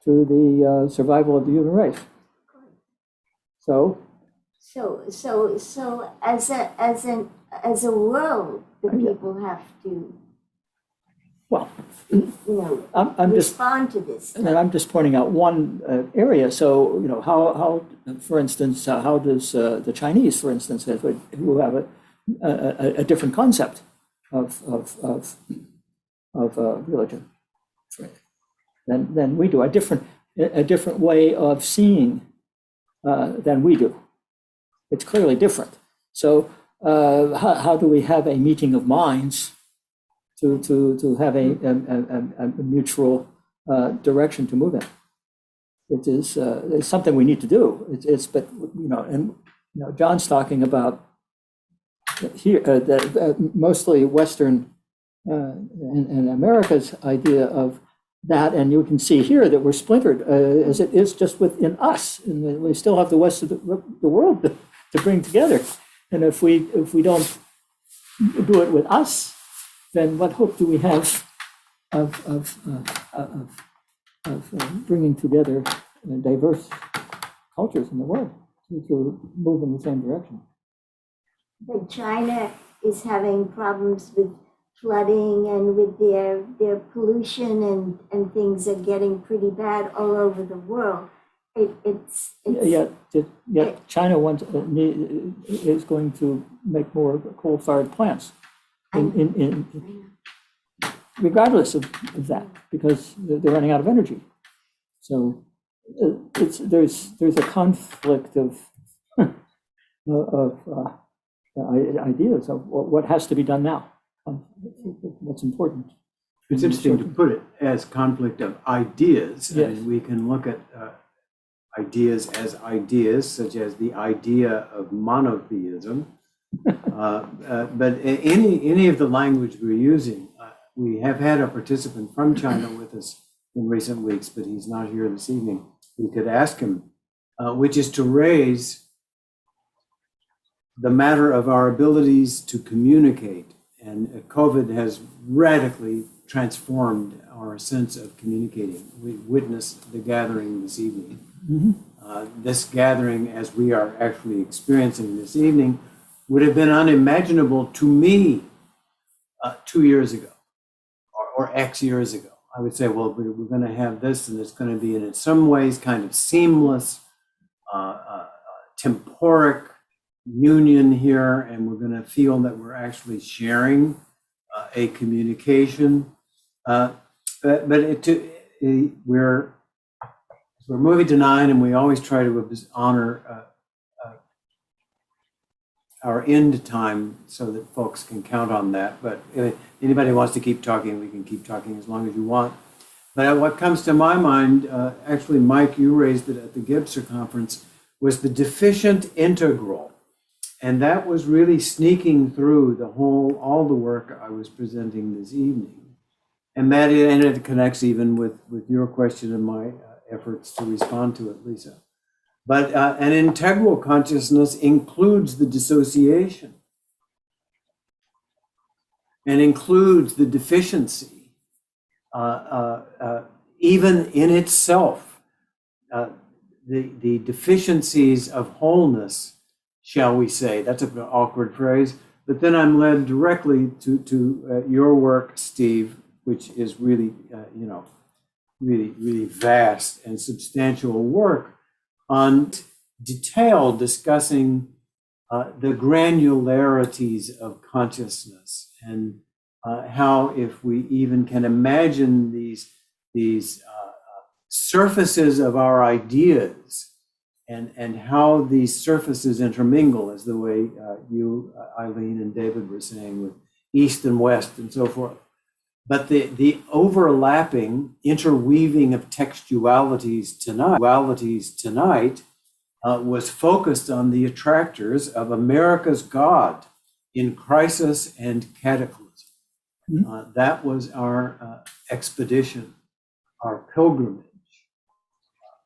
the survival of the human race. So as a world, the people have to, well, I'm just respond to this. And I'm just pointing out one area. So, how, for instance, how does the Chinese, for instance, who have a different concept of religion than we do, a different way of seeing than we do. It's clearly different. So how do we have a meeting of minds to have a mutual direction to move in? It is it's something we need to do. But John's talking about here mostly Western and America's idea of that, and you can see here that we're splintered as it is just within us, and we still have the rest of the world to bring together. And if we don't do it with us, then what hope do we have of bringing together diverse cultures in the world to move in the same direction? But China is having problems with flooding and with their pollution and things are getting pretty bad all over the world. It's China is going to make more coal-fired plants, regardless of that, because they're running out of energy. So there's a conflict of ideas of what has to be done now, what's important. It's interesting to put it as conflict of ideas. Yes. And we can look at ideas as ideas, such as the idea of monotheism. But any of the language we're using, we have had a participant from China with us in recent weeks, but he's not here this evening. We could ask him, which is to raise the matter of our abilities to communicate. And COVID has radically transformed our sense of communicating. We witnessed the gathering this evening. This gathering, as we are actually experiencing this evening, would have been unimaginable to me 2 years ago or X years ago. I would say, well, we're going to have this, and it's going to be in some ways kind of seamless, temporic union here, and we're going to feel that we're actually sharing a communication. But we're moving to 9, and we always try to honor our end time so that folks can count on that. But if anybody wants to keep talking, we can keep talking as long as you want. But what comes to my mind, actually, Mike, you raised it at the Gibson conference, was the deficient integral. And that was really sneaking through all the work I was presenting this evening. And it connects even with your question and my efforts to respond to it, Lisa. But an integral consciousness includes the dissociation and includes the deficiency, even in itself. The deficiencies of wholeness, shall we say. That's an awkward phrase. But then I'm led directly to your work, Steve, which is really, really vast and substantial work on detail discussing the granularities of consciousness and how, if we even can imagine these surfaces of our ideas and how these surfaces intermingle, as the way you, Eileen, and David were saying, with East and West and so forth. But the overlapping, interweaving of textualities tonight was focused on the attractors of America's God in crisis and cataclysm. That was our expedition, our pilgrimage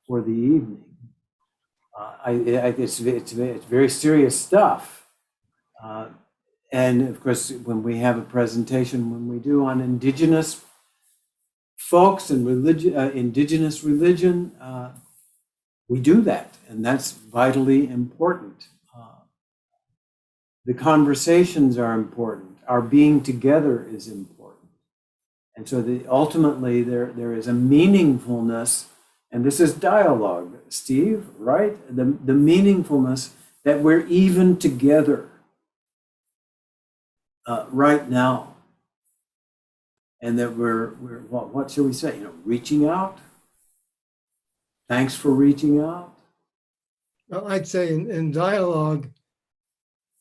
for the evening. It's very serious stuff. And of course, when we have a presentation, when we do on indigenous folks and indigenous religion, we do that, and that's vitally important. The conversations are important. Our being together is important. And so ultimately there is a meaningfulness, and this is dialogue, Steve, right? The meaningfulness that we're even together right now, and that we're what shall we say? Reaching out. Thanks for reaching out. I'd say in dialogue,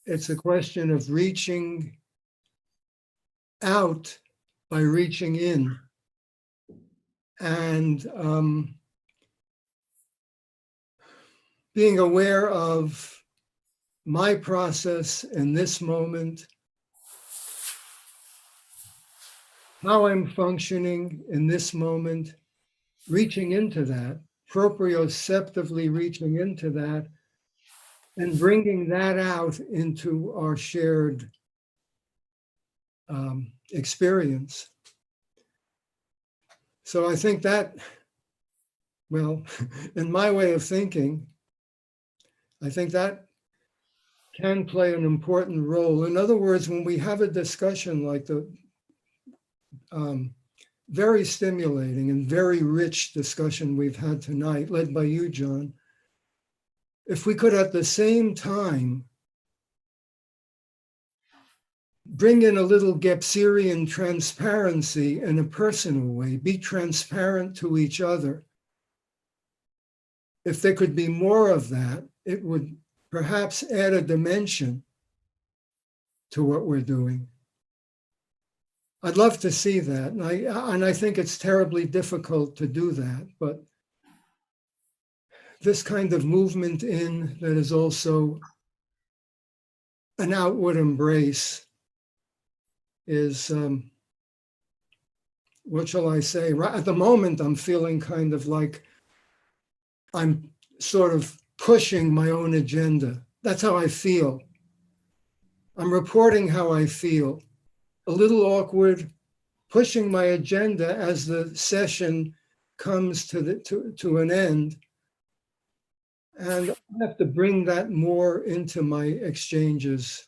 it's a question of reaching out by reaching in. And being aware of my process in this moment, how I'm functioning in this moment, reaching into that, proprioceptively reaching into that, and bringing that out into our shared experience. So I think that, well, in my way of thinking, I think that can play an important role. In other words, when we have a discussion like the very stimulating and very rich discussion we've had tonight, led by you, John, if we could at the same time bring in a little Gebserian transparency in a personal way, be transparent to each other. If there could be more of that, it would perhaps add a dimension to what we're doing. I'd love to see that. And I think it's terribly difficult to do that, but this kind of movement in that is also an outward embrace is, what shall I say? Right at the moment, I'm feeling kind of like I'm sort of pushing my own agenda. That's how I feel. I'm reporting how I feel. A little awkward, pushing my agenda as the session comes to an end. And I have to bring that more into my exchanges,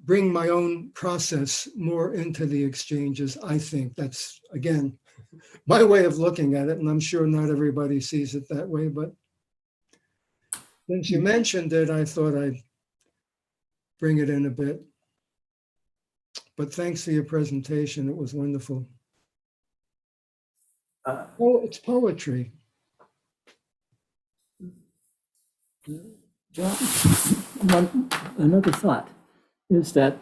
bring my own process more into the exchanges. I think that's, again, my way of looking at it. And I'm sure not everybody sees it that way, but since you mentioned it, I thought I'd bring it in a bit. But thanks for your presentation. It was wonderful. Oh, it's poetry. John, another thought is that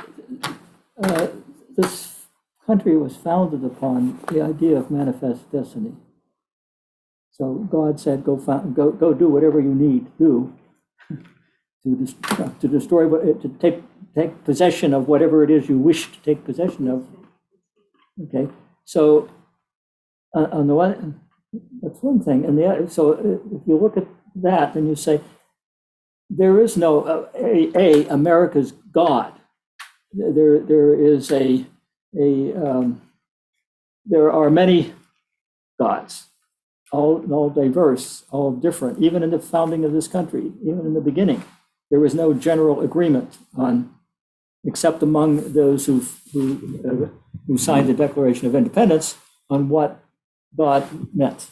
this country was founded upon the idea of manifest destiny. So God said, go do whatever you need to do to destroy, to take possession of whatever it is you wish to take possession of. Okay, so on the one, that's one thing, and the other. So if you look at that, then you say there is no America's God. There is there are many gods, all diverse, all different. Even in the founding of this country, even in the beginning, there was no general agreement on, except among those who signed the Declaration of Independence, on what God meant.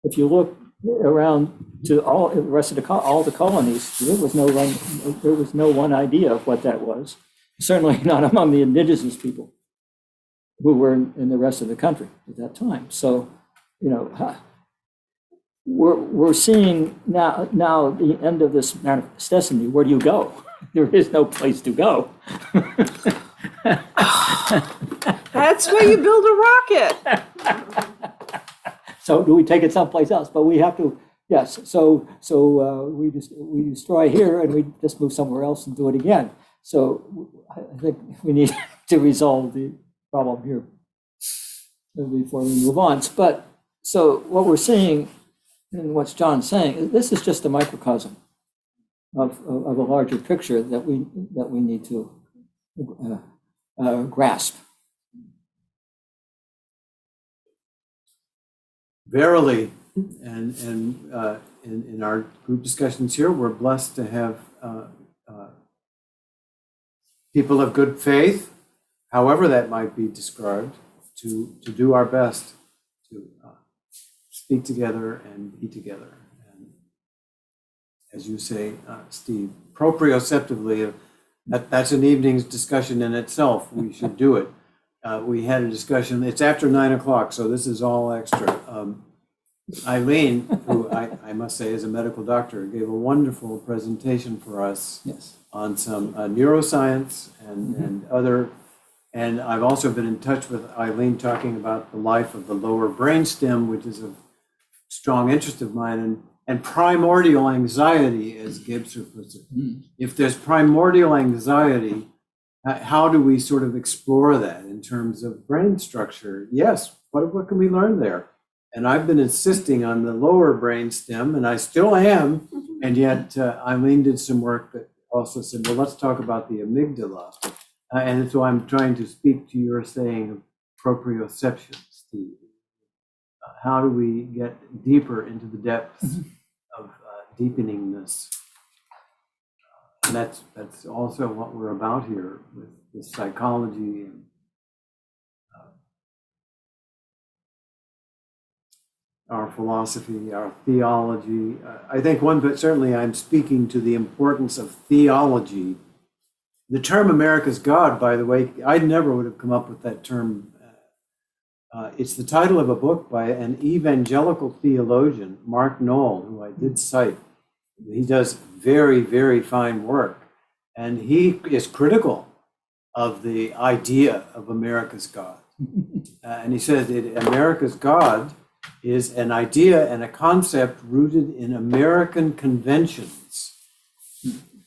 If you look around to all the rest of all the colonies, there was no one idea of what that was. Certainly not among the indigenous people who were in the rest of the country at that time. So, you know, we're seeing now the end of this manifest destiny. Where do you go? There is no place to go. That's why you build a rocket. So do we take it someplace else? But we have to, yes. So we destroy here and we just move somewhere else and do it again. So I think we need to resolve the problem here before we move on. But so what we're seeing and what's John's saying, this is just a microcosm of a larger picture that we need to grasp. Verily, and in our group discussions here, we're blessed to have people of good faith, however that might be described, to do our best to speak together and be together. And as you say, Steve, proprioceptively, that's an evening's discussion in itself. We should do it. We had a discussion, it's after 9 o'clock, so this is all extra. Eileen, who I must say, as a medical doctor, gave a wonderful presentation for us Yes. on some neuroscience and other. And I've also been in touch with Eileen talking about the life of the lower brainstem, which is of strong interest of mine, and primordial anxiety, as Gibson puts it. If there's primordial anxiety, how do we sort of explore that in terms of brain structure? Yes, what can we learn there? And I've been insisting on the lower brainstem, and I still am. And yet Eileen did some work that also said, well, let's talk about the amygdala. And so I'm trying to speak to your saying of proprioception, Steve. How do we get deeper into the depths of deepening this? And that's also what we're about here with this psychology and our philosophy, our theology. I think but certainly I'm speaking to the importance of theology. The term America's God, by the way, I never would have come up with that term. It's the title of a book by an evangelical theologian, Mark Knoll, who I did cite. He does very, very fine work. And he is critical of the idea of America's God. And he says that America's God is an idea and a concept rooted in American conventions.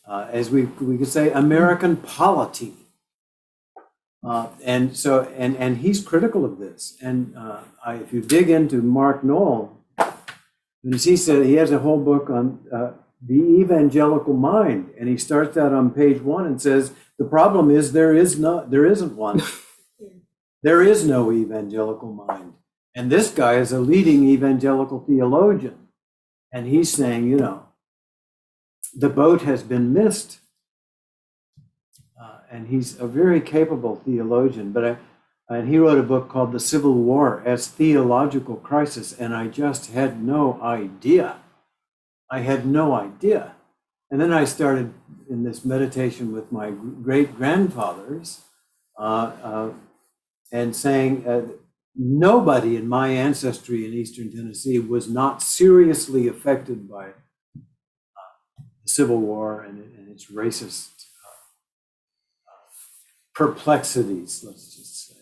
As we could say, American polity. And so, and he's critical of this. And if you dig into Mark Knoll, as he said, he has a whole book on the evangelical mind, and he starts out on page 1 and says, the problem is there isn't one. There is no evangelical mind. And this guy is a leading evangelical theologian. And he's saying, the boat has been missed. And he's a very capable theologian, and he wrote a book called The Civil War as Theological Crisis, and I just had no idea. I had no idea. And then I started in this meditation with my great-grandfathers and saying, nobody in my ancestry in Eastern Tennessee was not seriously affected by the Civil War and its racist perplexities, let's just say.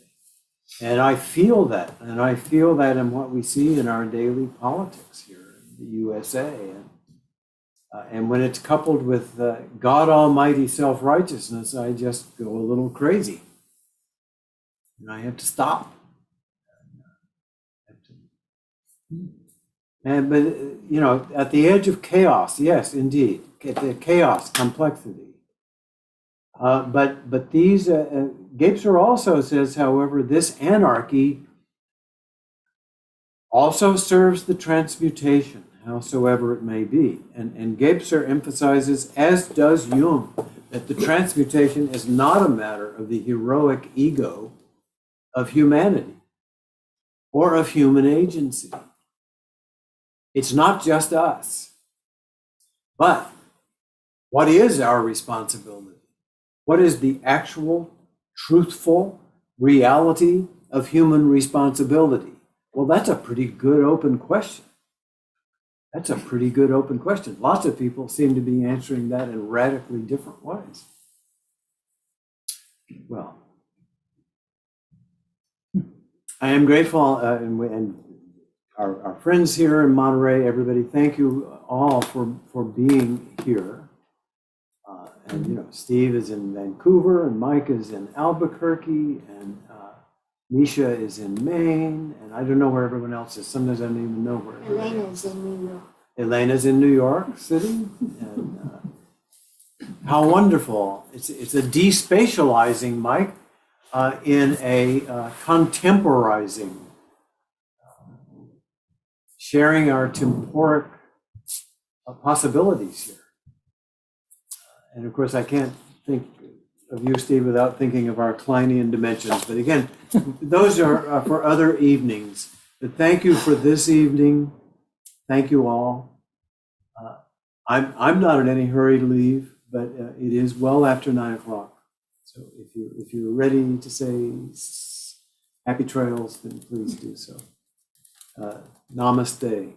And I feel that, in what we see in our daily politics here in the USA. And when it's coupled with God Almighty self-righteousness, I just go a little crazy. And I have to stop. But at the edge of chaos, yes, indeed, the chaos, complexity. But these, Gapser also says, however, this anarchy also serves the transmutation, howsoever it may be. And Gapser emphasizes, as does Jung, that the transmutation is not a matter of the heroic ego of humanity or of human agency. It's not just us. But what is our responsibility? What is the actual, truthful reality of human responsibility? Well, that's a pretty good open question. Lots of people seem to be answering that in radically different ways. Well, I am grateful, and our friends here in Monterey, everybody, thank you all for being here. And Steve is in Vancouver, and Mike is in Albuquerque, and Misha is in Maine, and I don't know where everyone else is. Sometimes I don't even know where. Elena's in New York. Elena's in New York City, and how wonderful! It's a despatializing, Mike, in a contemporizing, sharing our temporic possibilities here. And of course, I can't think of you, Steve, without thinking of our Kleinian dimensions. But again, those are for other evenings. But thank you for this evening. Thank you all. I'm not in any hurry to leave, but it is well after 9 o'clock. So if you're ready to say happy trails, then please do so. Namaste.